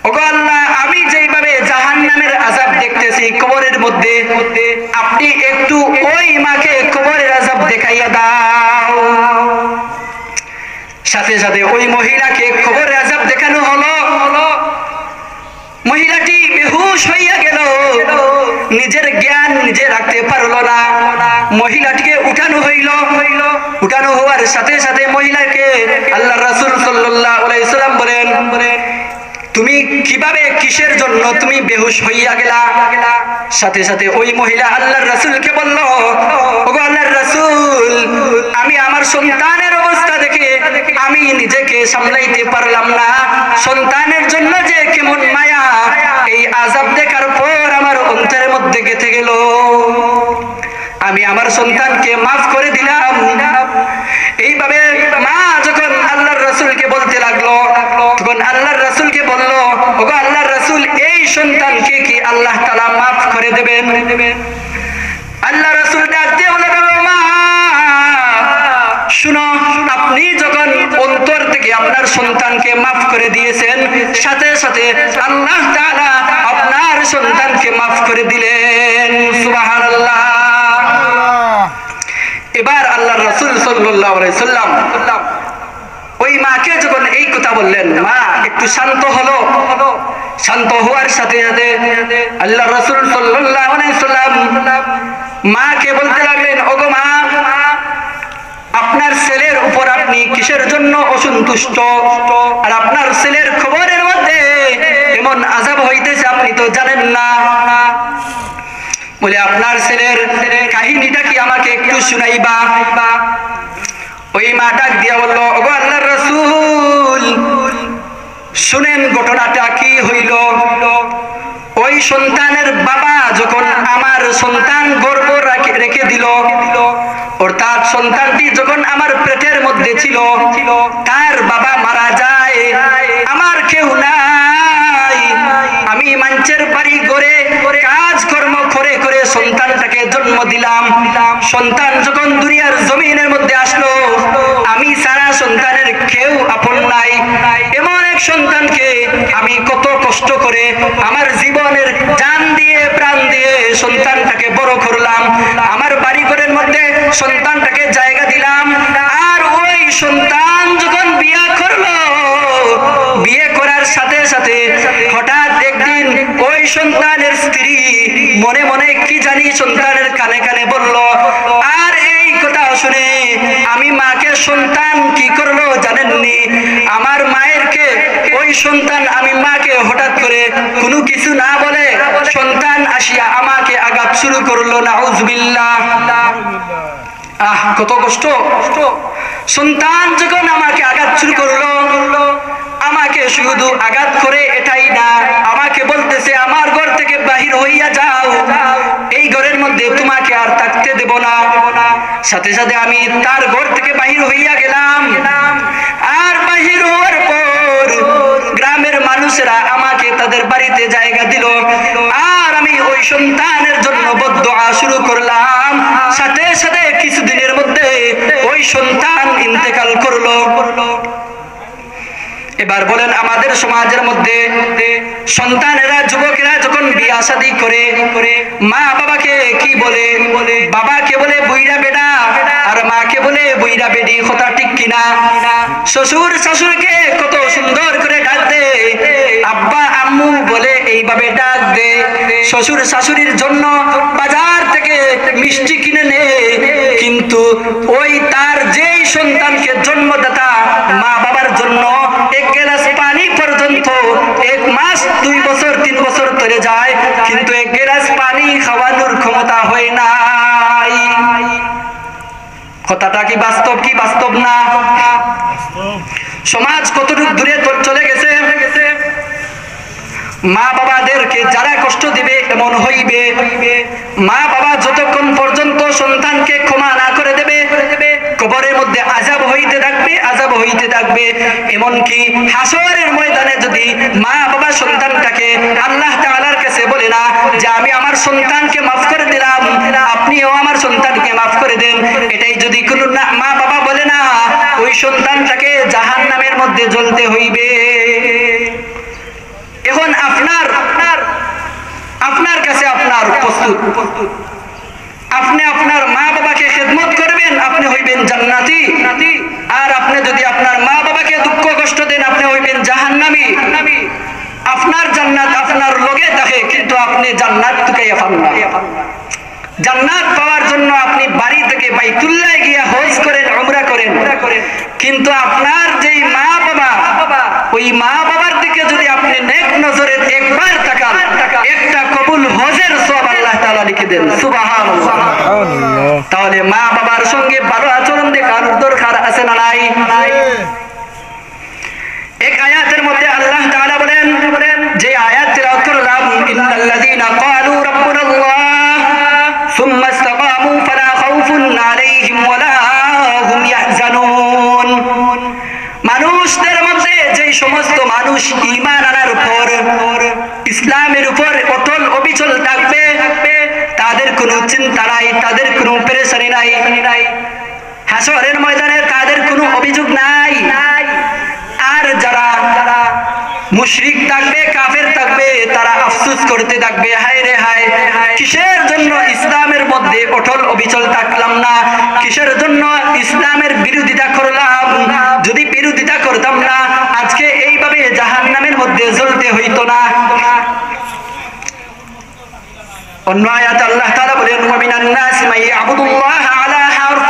ওগো আল্লাহ, আমি যেইভাবে জাহান্নামের আযাব দেখতেছি কবরের মধ্যে, আপনি একটু ওই মাকে কবরের আযাব দেখাইয়া দাও। সাথে সাথে ওই মহিলাকে কবরের আযাব দেখানো হলো। মহিলাটি বেহুশ হইয়া গেল, নিজের জ্ঞান নিজে রাখতে পারলো না, মহিলাটিকে উঠানো হইল। উঠানো হওয়ার সাথে সাথে মহিলাকে আল্লাহ রাসূল সাল্লাল্লাহু আলাইহি সাল্লাম বলেন, তুমি কিভাবে কিসের জন্য তুমি বেহুশ হইয়া গেলা? সাথে সাথে ওই মহিলা আল্লাহর রাসূলকে বলল, ওগো আল্লাহর রাসূল, আমি আমার সন্তানের অবস্থা দেখে আমি নিজেকে সামলাইতে পারলাম না। সন্তানের জন্য যে কেমন মায়া, এই আযাব দেখার পর আমার অন্তরের মধ্যে গেঁথে গেল। আমি আমার সন্তানকে মাফ করে দিলাম। এইভাবে মা যখন আল্লাহর রাসূলকে বলতে লাগলো, তখন আল্লাহর রাসূলকে বলল, ওগো আল্লাহর রাসূল, এই সন্তানকে কি আল্লাহ তাআলা মাফ করে দেবেন? আল্লাহ রাসূল ডাক দিয়ে বললেন, মা শুনো, আপনি যখন অন্তর থেকে আপনার সন্তানকে মাফ করে দিয়েছেন, সাথে সাথে আল্লাহ তাআলা আপনার সন্তানকে মাফ করে দিলেন। সুবহানাল্লাহ। এবার আল্লাহর রাসূল সাল্লাল্লাহু আলাইহি সাল্লাম ওই মাকে যখন এই কথা বললেন, মা একটু শান্ত হলো। শান্ত হওয়ার সাথে সাথে আল্লাহর রাসূল সাল্লাল্লাহু আলাইহি সাল্লাম মাকে বলতে লাগলেন, ওগো মা, আপনার ছেলের উপর আপনি কিসের জন্য অসন্তুষ্ট? আর আপনার ছেলের খবরের মধ্যে এমন আযাব হইতেছে আপনি তো জানেন না। বলে, আপনার ছেলের কাহিনীটা কি আমাকে একটু শুনাইবা? ওই মা ডাক দিয়া বলল, ওগো আল্লাহর রাসূল, শুনেন ঘটনাটা কি হইল। ওই সন্তানের বাবা যখন আমার সন্তান গর্ভ রেখে দিল, অর্থাৎ সন্তানটি যখন আমার পেটের মধ্যে ছিল, তার বাবা মারা যায়। আমার কেউ নাই, আমি মানুষের বাড়ি ঘরে কাজ কর্ম করে করে সন্তানটাকে জন্ম দিলাম। সন্তান যখন দুনিয়ার জমিনের মধ্যে আসলো, আমি সারা সন্তানের কেউ আপন নাই। এমন এক সন্তানকে আমি কত কষ্ট করে আমার জীবনের জান দিয়ে প্রাণ দিয়ে সন্তানটাকে বড় করলাম, আমার বাড়ি ঘরের মধ্যে সন্তানটাকে জায়গা দিলাম। আর ওই সন্তান যখন বিয়ে করলো, বিয়ে করার সাথে সাথে হঠাৎ একদিন ওই সন্তানের স্ত্রী মনে মনে কি জানি সন্তানের কানে কানে বলল। আর এই কথা শুনে আমি মাকে সন্তান কি করলো জানেননি? আমার মায়েরকে ওই সন্তান, আমি মাকে হঠাৎ করে কোনো কিছু না বলে সন্তান আসিয়া আমাকে আঘাত শুরু করলো। নাউযুবিল্লাহ। কত কষ্ট! সন্তান যখন আমাকে আঘাত শুরু করলো, আমাকে শুধু আঘাত করে এটাই না, আমাকে বলতেছে আমার ঘর থেকে বাহির হইয়া যাও, এই ঘরের মধ্যে তোমাকে আর থাকতে দেব না। সাথে সাথে আমি তার ঘর থেকে বাহির হইয়া গেলাম। আর বাহির হওয়ার পর গ্রামের মানুষেরা আমাকে তাদের বাড়িতে জায়গা দিল। আর আমি ওই সন্তানের জন্য বদদুআ শুরু করলাম। সাথে সাথে কিছুদিনের মধ্যে ওই সন্তান ইন্তেকাল করলো। এবার বলেন, আমাদের সমাজের মধ্যে সন্তানেরা, যুবকেরা যখন বিয়া শাদী করে মা বাবাকে কি বলে? বাবাকে বলে বুইড়া বেডা, আর মাকে বলে বুইড়া বেডি। কথা ঠিক কিনা? শ্বশুর শাশুড়িকে কত সুন্দর করে ডাক দে, আব্বা আম্মু বলে এইভাবে ডাক দে। শ্বশুর শাশুড়ির জন্য বাজার থেকে মিষ্টি কিনে নে, কিন্তু ওই তার যেই সন্তানকে জন্মদাতা মা বাবার জন্য এক গ্লাস পানি পর্যন্ত 1 মাস 2 বছর 3 বছর ধরে যায়, কিন্তু এক গ্লাস পানি খাওয়ানোর ক্ষমতা হয় নাই। কথাটা কি বাস্তব কি বাস্তব না? সমাজ কতটুকু দূরে চলে গেছে। মা বাবাদেরকে যারা কষ্ট দিবে এমন হইবে। মা বাবা যতক্ষণ পর্যন্ত সন্তানকে ক্ষমা না করে দেবে, কবরের মধ্যে আযাব হইতে থাকবে, আযাব হইতে থাকবে। এমনকি হাসরের ময়দানে যদি মা বাবা সন্তানটাকে আল্লাহ তাআলার কাছে বলে না যে আমি আমার সন্তানকে মাফ করে দিলাম, আপনিও আমার সন্তানকে মাফ করে দেন, এটাই যদি কোনো মা বাবা বলে না, ওই সন্তানটাকে জাহান্নামের মধ্যে জ্বলতে হইবে। এখন আপনার কাছে আপনার প্রস্তুত, আপনি আপনার মা বাবাকে খেদমত করবেন, আপনি হইবেন জান্নাতি। আর আপনি যদি আপনার মা বাবাকে দুঃখ কষ্ট দেন, আপনি হইবেন জাহান্নামী। আপনার জান্নাত আপনার লগে থাকে কিন্তু আপনি জান্নাত টুকাইয়া পান না। জান্নাত পাওয়ার জন্য আপনি বাড়ি থেকে বাইতুল্লাহ গিয়া হজ করেন, উমরা করেন, কিন্তু আপনার যেই মা বাবা, ওই মা বাবার দিকে যদি আপনি নেক নজরে একবার তাকান, একটা কবুল হজের সওয়াব আল্লাহ তাআলা লিখে দেন। সুবহানাল্লাহ। তাহলে মা বাবার সঙ্গে ভালো আচরণ দেখানোর দরকার আছে না নাই? এক আয়াতের মধ্যে আল্লাহ তাআলা বলেন, যে আয়াত তেলাওয়াত করলাম, ইন্নাল্লাযীনা ক্বালু রাব্বুনাল্লাহ সুম্মা ইসতাকামু ফালা খাউফুন আলাইহিম ওয়ালা হুম ইয়াহজানুন। মানুষদের মধ্যে যে সমস্ত মানুষ ঈমান আনার পর ইসলামের উপর অটল অবিচল থাকবে, তাদের কোনো চিন্তা নাই, তাদের কোনো পেরেশানি নাই, হাসরের ময়দানে তাদের কোনো অভিযোগ নাই। আর যারা মুশরিক থাকবে, কাফের থাকবে, তারা আফসোস করতে থাকবে, হায় রে হায়, কিসের জন্য ইসলামের মধ্যে অটল অবিচল থাকলাম না, কিসের জন্য ইসলামের বিরোধিতা করলাম। যদি বিরোধিতা করতাম না, আজকে এইভাবে জাহান্নামের মধ্যে জ্বলতে হইতো না। অন্য আয়াতে আল্লাহ তাআলা বলেন, ওয়া মিনান নাসি মান ইয়াবুদুল্লাহ আলা হারফ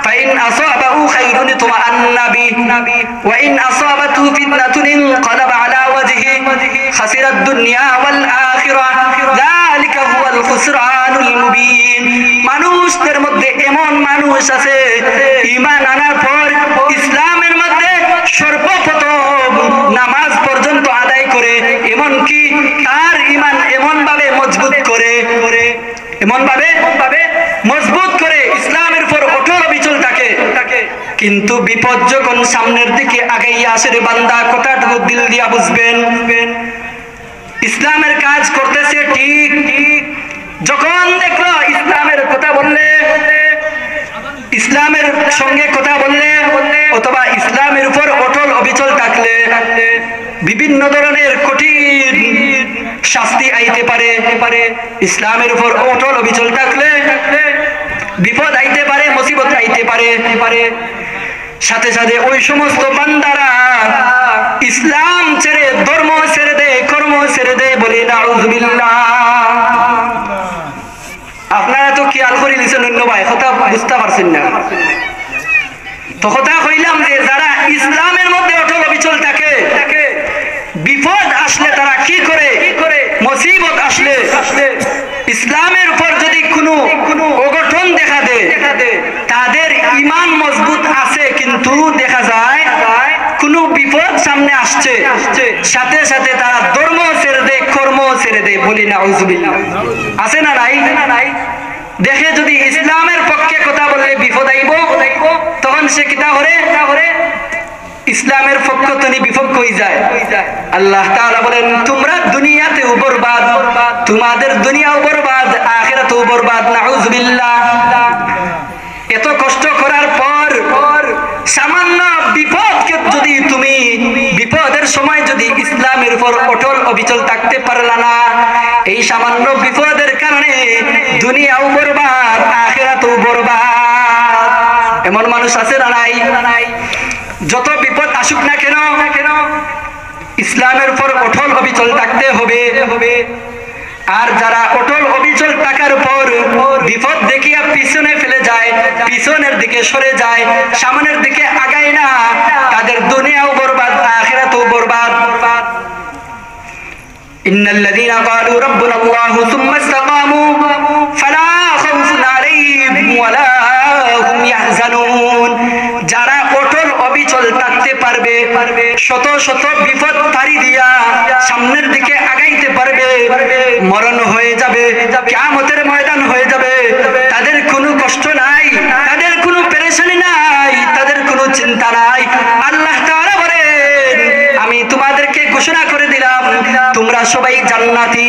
ফাইন আসাবাহু খায়রুন তুমাআন্না বিহি ওয়া ইন আসাবাতহু ফিতনাতুন ইনকালাবা আলা ওয়াজহি খাসিরাদ দুনিয়া ওয়াল আখিরাহ যালিকা হুয়াল খুসরানুল মুবিন। মানুষদের মধ্যে এমন মানুষ আছে, ঈমান আনার পর ইসলামের মধ্যে সর্বপ্রথম নামাজ পর্যন্ত আদায় করে, এমনকি তার ঈমান এমন ভাবে মজবুত করে, এমন ভাবে মজবুত করে ইসলামের উপর অটল অবিচল থাকে, কিন্তু বিপদ যখন সামনের দিকে আগাইয়া আসে রে বান্দা, কথাটুকু দিল দিয়া বুঝবেন। ইসলামের কাজ করতেছে ঠিক, যখন দেখলো ইসলামের কথা বললে, ইসলামের সঙ্গে কথা বললে, অথবা ইসলামের উপর অটল অবিচল থাকলে বিভিন্ন ধরনের কঠিন শাস্তি আইতে পারে। ইসলামের উপর অটল অবিচল থাকলে বিপদ আইতে পারে, মুসিবত আইতে পারে। সাথে সাথে ওই সমস্ত বান্দারা ইসলাম ছেড়ে, ধর্ম ছেড়ে দেয়, কর্ম ছেড়ে দেয়, বলে নাউযুবিল্লাহ। আপনারা তো খেয়াল করে নিছেন অন্য ভাই, কথা বুঝতে পারছেন না তো? কথা কইলাম যে যারা ইসলামের মধ্যে অটল অবিচল থাকে, বিপদ আসলে তারা কি করে, মুসিবত আসলে ইসলামের উপর যদি কোনো অঘটন দেখা দেয়, তাদের ঈমান মজবুত আছে, কিন্তু দেখা যায় কোনো বিপদ সামনে আসছে, সাথে সাথে তারা ধর্ম ছেড়ে দেয়, কর্ম ছেড়ে দেয়, বলি নাউযুবিল্লাহ। আছে না নাই? দেখে যদি ইসলামের পক্ষে কথা বললে বিপদ আইব, তখন সে কিতা করে ইসলামের পক্ষ থেকে বিপক্ষ হয়ে যায়। আল্লাহ তাআলা বলেন, তোমরা দুনিয়াতেও বরবাদ, তোমাদের দুনিয়াও বরবাদ, আখিরাতেও বরবাদ। নাউযুবিল্লাহ। এত কষ্ট করার পর সামান্য বিপদকে যদি তুমি, বিপদের সময় যদি ইসলামের উপর অটল অবিচল থাকতে পারলা না, এই সামান্য বিপদের কারণে দুনিয়াও বরবাদ, আখিরাতেও বরবাদ। এমন মানুষ আছে না নাই? যত বিপদ আসুক না কেন ইসলামের উপর অটল অবিচল থাকতে হবে। আর যারা অটল অবিচল থাকার পর বিপদ দেখিয়া পিছনে ফেলে যায়, পিছনের দিকে সরে যায়, সামনের দিকে আগায় না, তাদের দুনিয়াও বরবাদ, আখিরাতেও বরবাদ। ইন্নাল্লাযীনা ক্বালু রাব্বুনাল্লাহু সুম্মা ইসতাকামু ফালা খাউফুন আলাইহিম ওয়ালা হুম ইয়াহজানুন। যারা অটল অবিচল থাকতে পারবে, শত শত বিপদ পাড়ি দিয়া সামনের দিকে আগাইতে পারবে, মরণ হয়ে যাবে, কিয়ামতের ময়দান হয়ে যাবে, তাদের কোনো কষ্ট নাই, তাদের কোনো পেরেশানি নাই, তাদের কোনো চিন্তা নাই। আল্লাহ তাআলা বলেন, আমি তোমাদেরকে ঘোষণা করে দিলাম, তোমরা সবাই জান্নাতি।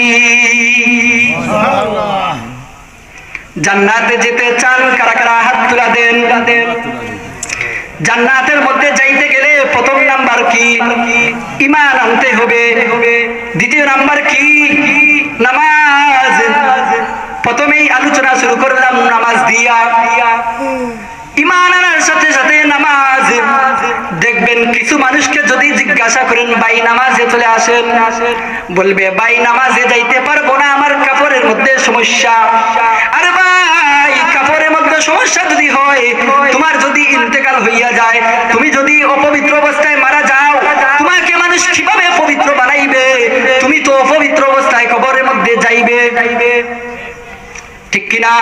জান্নাতে যেতে চান কারা কারা? হাত তুলা দেন। জান্নাতের মধ্যে যাইতে গেলে প্রথম নাম্বার কি? ঈমান আনতে হবে। দ্বিতীয় নাম্বার কি? নামাজ। প্রথমেই আলোচনা শুরু করলাম নামাজ দিয়া। ঈমান আনার সাথে সাথে নামাজ, দেখবেন কিছু মানুষকে যদি জিজ্ঞাসা করেন ভাই নামাজে চলে আসেন, বলবে ভাই নামাজে যাইতে পারবো না, আমার কাপড়ের মধ্যে সমস্যা। আরে ভাই, কাপড়ের মধ্যে সমস্যা যদি হয়, তোমার যদি ইন্তেকাল হইয়া যায়, তুমি যদি অপবিত্র অবস্থায় মারা যাও, তোমাকে মানুষ কিভাবে পবিত্র বানাইবে? তুমি তো অপবিত্র অবস্থায় কবরের মধ্যে যাইবে, ঠিক কিনা?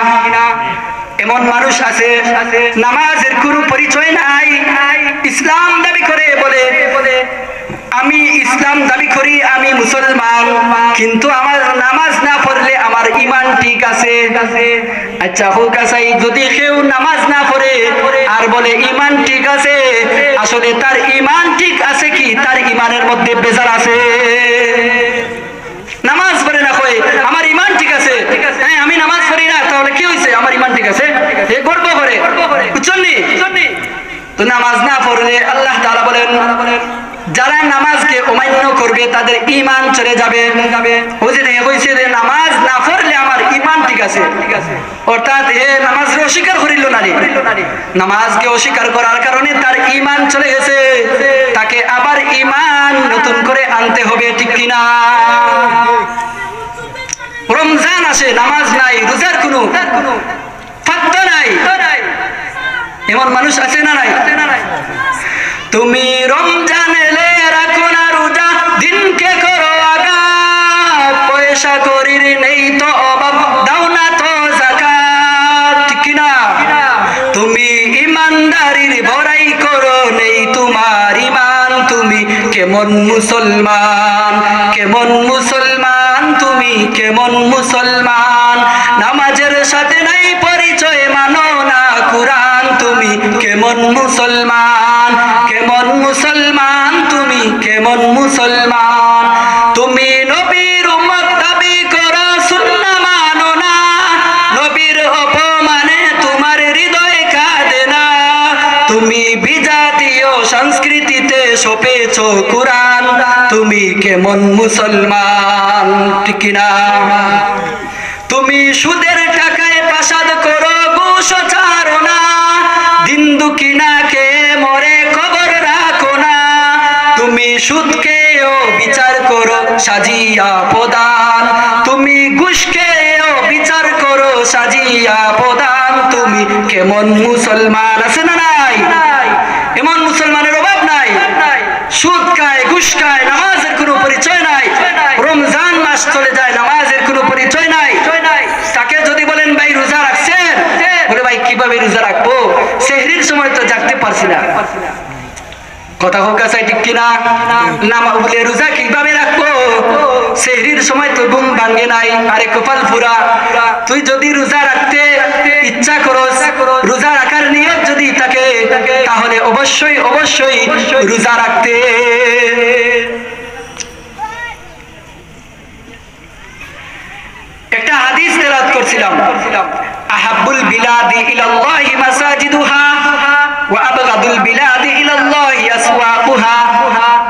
এমন মানুষ আছে নামাজের কোনো পরিচয় নাই, ইসলাম দাবি করে, বলে আমি ইসলাম দাবি করি, আমি মুসলমান, কিন্তু আমার নামাজ না পড়লে আমার ঈমান ঠিক আছে। আচ্ছা হোক আসাই, যদি কেউ নামাজ না পড়ে আর বলে ঈমান ঠিক আছে, আসলে তার ঈমান ঠিক আছে কি তার ঈমানের মধ্যে বেজার আছে? নামাজ পড়ে না কই আমার ঈমান ঠিক আছে, হ্যাঁ আমি নামাজ পড়ি না, তাহলে কি হইছে? আমার ঈমান ঠিক আছে, এ গর্ব করে, বুঝছেন নি? তো নামাজ না পড়লে আল্লাহ তাআলা বলেন যারা নামাজকে অমান্য করবে তাদের ঈমান চলে যাবে। ওই যে হইছে যে নামাজ না পড়লে আমার ঈমান ঠিক আছে, অর্থাৎ এ নামাজকে অস্বীকার করিল না, নামাজকে অস্বীকার করার কারণে তার ঈমান চলে গেছে, তাকে আবার ঈমান নতুন করে আনতে হবে, ঠিক কিনা? রমজান আসে, নামাজ নাই, রোজার কোনো পাত্তা নাই, এমন মানুষ আছে না নাই? তুমি রমজান এলে রাখো না রোজা, দিনকে করো আগা, পয়সা করির নেই তো অভাব, দাও না তো যাকাত, ঠিক কিনা? তুমি ইমানদারির বড়াই করো, নেই তোমার ঈমান, তুমি কেমন মুসলমান, কেমন মুসলমান, তুমি কেমন মুসলমান? নামাজের সাথে নাই পরিচয়, মানো না কুরআন, তুমি কেমন মুসলমান, কেমন মুসলমান, তুমি কেমন মুসলমান? তুমি নবীর উম্মত দাবি করো, সুন্নাহ মানো না, নবীর অপমানে তোমার হৃদয় কাঁদে না, তুমি বিজাতীয় সংস্কৃতিতে সপেছ কুরআন, তুমি কেমন মুসলমান, ঠিক না? তুমি সুদের টাকায় প্রাসাদ করো, ঘুষ ছাড়ো না, দিন দুঃখিনা কে মরে খবর রাখো না, তুমি সুদকেও বিচার করো সাজিয়া প্রদান, তুমি ঘুষকেও বিচার করো সাজিয়া প্রদান, তুমি কেমন মুসলমান? আছে না নাই? এমন মুসলমানের অভাব নাই, সুদ খায়, ঘুষ খায়, নামাজের কোনো পরিচয় নাই, রমজান মাস চলে যায়, নামাজের কোনো পরিচয় নাই। তাকে যদি বলেন ভাই রোজা রাখছেন, বলে ভাই কিভাবে রোজা রাখবো, সেহরির সময় তো জাগতে পারছি না, কথা হোক আছে, ঠিক কিনা? না বলে রোজা কিভাবে রাখবো, সেহরির সময় তো ঘুম ভাঙে নাই, আরে কপাল পুরা। তুই যদি রোজা রাখতে ইচ্ছা করস, রোজা রাখার নিয়ত যদি থাকে, তাহলে অবশ্যই অবশ্যই রোজা রাখতে। একটা হাদিস তেলাওয়াত করছিলাম, আহাব্বুল বিলাদি ইলাল্লাহি মাসাজিদুহা ওয়া আবগাদুল বিলাদি ইলাল্লাহি আসওয়াকুহা,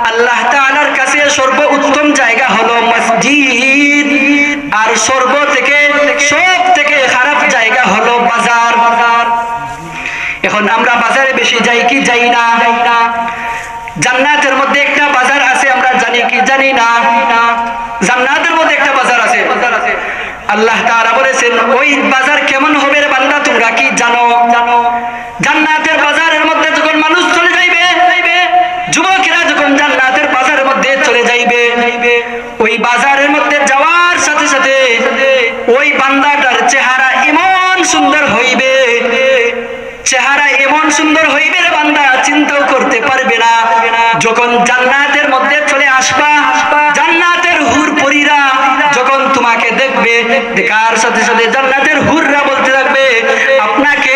আল্লাহ তাআলার কাছে সর্বোত্তম জায়গা হলো মসজিদ, আর সব থেকে খারাপ জায়গা হলো বাজার। এখন আমরা বাজারে বেশি যাই কি যাই না? জান্নাতের মধ্যে একটা বাজার আছে, আমরা জানি কি জানি না? জান্নাতের মধ্যে একটা বাজার আছে, আল্লাহ তাআলা বলেছেন ওই বাজার কেমন হবে রে বান্দা, তোমরা কি জানো? জান্নাতের বাজারের মধ্যে যখন মানুষ চলে যাইবে, যুবকেরা যখন জান্নাতের বাজারের মধ্যে চলে যাইবে, ওই বাজারের মধ্যে যাওয়ার সাথে সাথে ওই বান্দাটার চেহারা এমন সুন্দর হইবে, চেহারা এমন সুন্দর হইবে রে বান্দা চিন্তাও করতে পারবে না। যখন জান্নাতের মধ্যে চলে আসবা, জান্নাতের হুর পরীরা যখন তোমাকে দেখবে, দেখার সাথে সাথে জান্নাতের হুররা বলতে থাকবে আপনাকে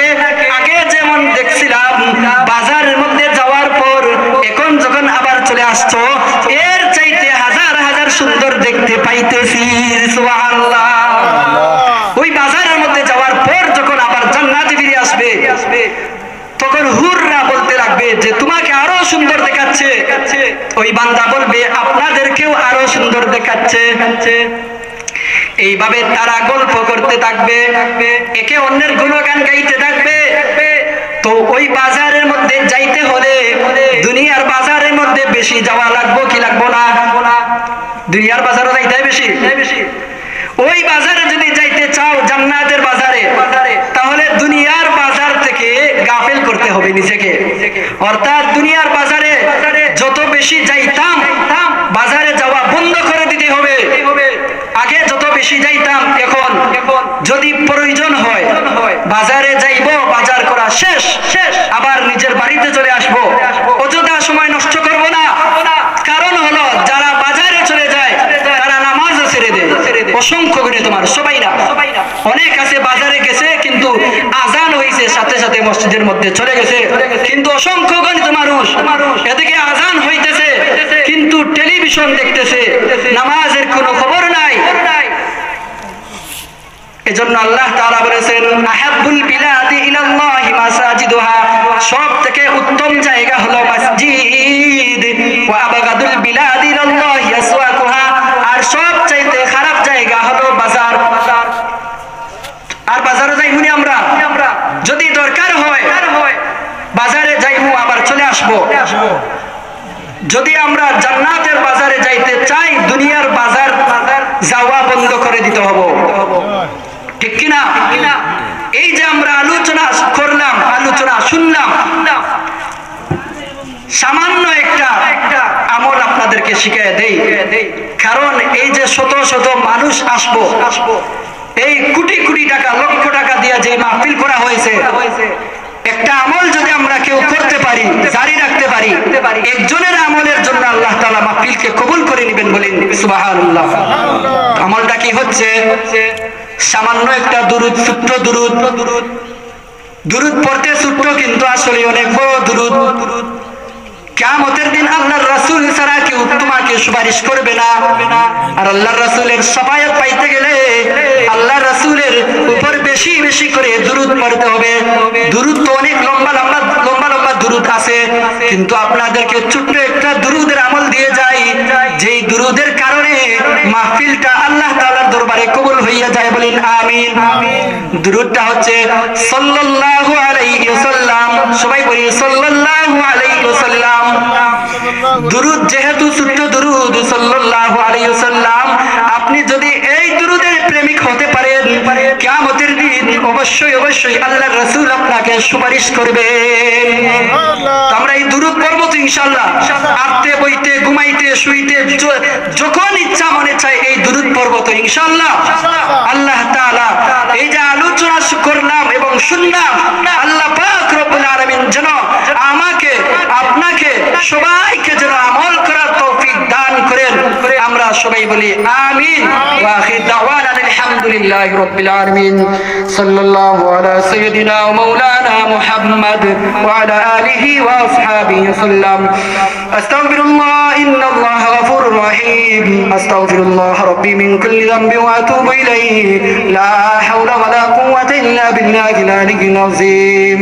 আগে যেমন দেখছিলাম বাজারের মধ্যে যাওয়ার পর, এখন যখন আবার চলে আসছো, এর চাইতে হাজার হাজার সুন্দর দেখতে পাইতেছি। সুবহানাল্লাহ। ওই বাজারের মধ্যে যাওয়ার পর যখন আবার জান্নাতে ফিরে আসবে, তখন হুররা বলতে লাগবে যে তোমাকে আরো সুন্দর দেখাচ্ছে। ওই বান্দা বলবে আপনাদেরকেও আরো সুন্দর দেখাচ্ছে। এইভাবে তারা গল্প করতে থাকবে, একে অন্যের গুণগান গাইতে থাকবে। তো তো ওই বাজারের মধ্যে যাইতে হলে দুনিয়ার বাজারের মধ্যে বেশি যাওয়া লাগবো কি লাগবো না? দুনিয়ার বাজারও যাইতে বেশি। ওই বাজারে যদি যাইতে চাও জান্নাতের বাজারে, তাহলে দুনিয়ার বাজার থেকে গাফেল করতে হবে নিজেকে। অর্থাৎ দুনিয়ার বাজারে যত বেশি যাইতাম বাজারে যাওয়া বন্ধ করে দিতে হবে। আগে যত বেশি যাইতাম, এখন যদি প্রয়োজন হয় বাজারে যাইব, বাজার করা শেষ আবার নিজের বাড়িতে চলে আসবো। অযথা সময় নষ্ট করব না। কারণ হলো যারা বাজারে চলে যায় তারা নামাজও ছেড়ে দেয়। অসংখ্য গুণে তোমার সবাই না, অনেক আছে বাজারে গেছে কিন্তু আজান হয়েছে সাথে সাথে মসজিদের মধ্যে চলে গেছে, কিন্তু অসংখ্য গণিত মানুষ এদিকে আজান হইতেছে কিন্তু টেলিভিশন দেখতেছে, নামাজের কোনো খবর নাই। এজন্য আল্লাহ তাআলা বলেছেন আহাব্বুল বিলাদি ইলাল্লাহি মাসাজিদুহা, সব থেকে উত্তম জায়গা হলো মসজিদ। ওয়া আবগাদুল বিলাদি ইলাল্লাহি আসওয়াকুহা, আর সব চাইতে খারাপ জায়গা হলো বাজার। আর বাজারে যাইমু আমরা, যদি দরকার হয় বাজারে যাইমু আবার চলে আসবো। যদি আমরা জান্নাতের বাজারে যাইতে চাই দুনিয়ার বাজার যাওয়া বন্ধ করে দিতে হবে, ঠিক কিনা? এই যে আমরা আলোচনা করলাম, আলোচনা শুনলাম, সামান্য একটা আমল আপনাদেরকে শিখিয়ে দেই। কারণ এই যে শত শত মানুষ আসবো, এই কোটি কোটি টাকা লক্ষ টাকা দিয়ে যে মাহফিল করা হয়েছে, একটা আমল যদি আমরা কেউ করতে পারি, জারি রাখতে পারি, একজনের আমলের জন্য আল্লাহ তাআলা মাহফিলকে কবুল করে নেবেন, বলেন সুবহানাল্লাহ। আমলটা কি হচ্ছে? সামান্য একটা দুরুদ, ছোট্ট দুরুদ পড়তে ছোট্ট কিন্তু আসলে অনেক বড় দুরুদ। কিয়ামতের দিন আল্লাহর রাসূল ছাড়া কেউ তোমাকে সুপারিশ করবে না। আর আল্লাহর রাসূলের শাফায়াত পাইতে গেলে আল্লাহর রাসূলের উপর বেশি বেশি করে দুরুদ পড়তে হবে। দুরুদ তো অনেক লম্বা লম্বা দুরুদ আছে, কিন্তু আপনাদেরকে ছোট্ট একটা দুরুদের আমল দিয়ে যাই, যেই দুরুদের কারণে মাহফিলটা আল্লাহ তাআলার দরবারে কবুল হইয়া যায়, বলেন আমিন। দুরুদটা হচ্ছে সাল্লাল্লাহু আলাইহি ওয়াসাল্লাম। সবাই বলি সাল্লাল্লাহু আলাইহি ওয়াসাল্লাম। দুরুদ যেহেতু ছোট্ট দুরুদ সাল্লাল্লাহু আলাইহি ওয়াসাল্লাম, আপনি যদি এই দুরুদের প্রেমিক হতে পারেন, কিয়ামতের দিন অবশ্যই অবশ্যই আল্লাহর রাসূল আপনাকে সুপারিশ করবেন। আমরা এই দুরুদ পড়ব তো ইনশাআল্লাহ। আটতে বইতে, ঘুমাইতে, শুইতে, যখন ইচ্ছা মনে চায় এই দুরুদ পড়ব তো ইনশাআল্লাহ। আল্লাহ তাআলা এই যে আলোচনা করলাম এবং শুনলাম, আল্লাহ পাক রব্বুল আলামিন যেন আমাকে আপনাকে সবাইকে যেন আমল করার তৌফিক দান করেন। আমরা সবাই বলি আমিন। ওয়া আখির দাওয়ানা আলহামদুলিল্লাহি রাব্বিল আলামিন। সাল্লাল্লাহু আলা সাইয়্যিদিনা ওয়া মাওলানা মুহাম্মদ ওয়া আলা আলিহি ওয়া আসহাবিহি সাল্লাম। আস্তাগফিরুল্লাহ, ইন্নাল্লাহা গফুরুর রহিম। আস্তাগফিরুল্লাহ রাব্বি মিন কুল্লি যামবি ওয়া আতুবু ইলাইহি। লা হাওলা ওয়া লা কুওয়াতা ইল্লা বিল্লাহিল আলিয়্যিল আযীম।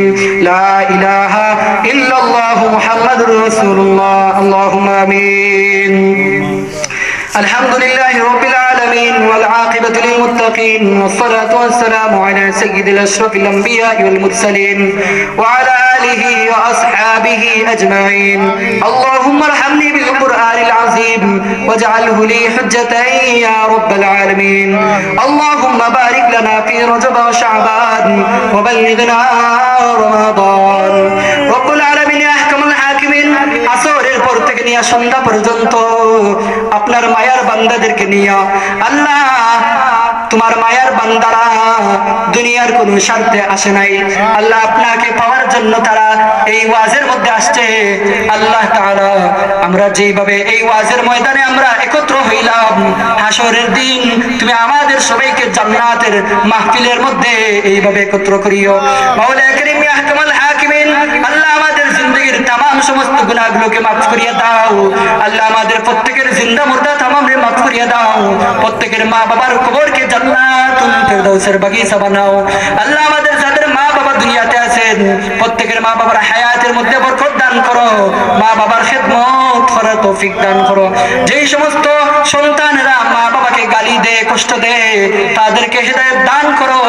লা ইলাহা ইল্লাল্লাহু মুহাম্মাদুর রাসূলুল্লাহ। আল্লাহুম্মা আমিন। الحمد لله رب العالمين والعاقبة للمتقين والصلاة والسلام على سيد الأشرف الأنبياء والمرسلين وعلى آله وأصحابه أجمعين. اللهم ارحمني بالقرآن العظيم واجعله لي حجة يا رب العالمين. اللهم بارك لنا في رجب وشعبان وبلغنا رمضان. رب العالمين يا أحكم الحاكمين. আসরের পর থেকে নিয়ে সন্ধ্যা পর্যন্ত আপনার মায়ার বান্দাদেরকে নিয়ে আল্লাহ, তোমার মায়ার বান্দারা দুনিয়ার কোন স্বার্থে আসে নাই আল্লাহ, আপনাকে পাওয়ার জন্য তারা এই ওয়াজের মধ্যে আসছে। আল্লাহ তাআলা আমরা যেভাবে এই ওয়াজের ময়দানে আমরা একত্র হইলাম, হাসরের দিন তুমি আমাদের সবাইকে জান্নাতের মাহফিলের মধ্যে এইভাবে একত্র করিও। মাওলা কারীম ইয়া আহকামুল হাকিমিন, আল্লাহ আমাদের জিন্দেগীর तमाम সমস্ত গুনাহগুলোকে মাফ করিয়ে দাও। আল্লাহ আমাদের প্রত্যেকের জিন্দা মুর্দা तमामরে মাফ করিয়ে দাও। প্রত্যেকের মা বাবার কবরকে জান্নাতুল ফেরদাউসের বাগিচা বানাও। আল্লাহ আমাদের যাদের মা বাবা দুনিয়াতে আছে আছেন প্রত্যেকের মা বাবার হায়াতের মধ্যে বরকত দান করো, মা বাবার খেদমত করার তৌফিক দান করো। যেই সমস্ত সন্তানেরা মা বাবাকে গালি দেয়, কষ্ট দেয়, তাদেরকে হেদায়েত দান করো।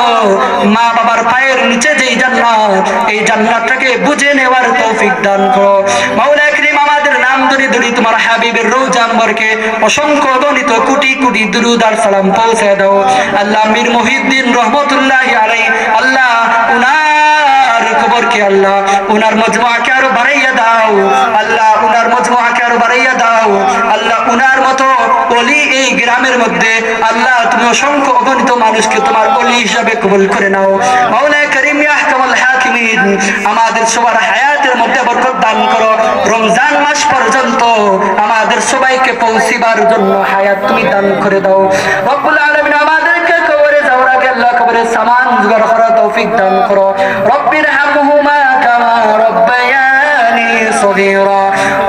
মা বাবার পায়ের নিচে যেই জান্নাত, এই জান্নাতটাকে বুঝে নেওয়ার তৌফিক দান করো। মাওলা করিম আমাদের নাম ধরে ধরে তোমার হাবিবের রওজা মুবারকে অসংখ্য গণিত কোটি কোটি দুরূদ আর সালাম পৌঁছে দাও। আল্লাহ মীর মুহিউদ্দিন রহমতুল্লাহি আলাইহি, আল্লাহ উনার কবরকে, আল্লাহ উনার মজমুআকে আরো বাড়াইয়া দাও, আল্লাহ উনার মজমুআকে আরো বাড়াইয়া দাও। আল্লাহ উনার মতো ওলি এই গ্রামের মধ্যে, আল্লাহ তুমি অসংখ্য অগণিত মানুষকে তোমার ওলি হিসাবে কবুল করে নাও। মাওলা করিম ইয়া আহকামুল হাকিমিন, আমাদের সবার হায়াতের মধ্যে বরকত দান করো। রমজান মাস পর্যন্ত আমাদের সবাইকে পৌঁছিবার জন্য হায়াত তুমি দান করে দাও। রব্বুল আলামিন আমাদেরকে কবরে যাওয়ার আগে আল্লাহ কবরের সামান জোগাড় করার তৌফিক দান করো। রব্বির হামহুমা কামা রব্বায়ানি সগীরা,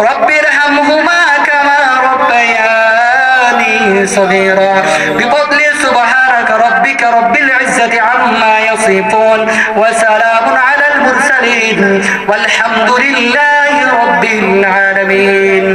রব্বির হামহুমা কামা রব্বায়ানি সগীরা, বিফদলি সুবহানাকা রব্বিকা রব্বিল ইজ্জাতি আম্মা ইয়াসিফুন ওয়া সালামুন আলাল মুরসালিন ওয়ালহামদুলিল্লাহি রব্বিল আলামিন।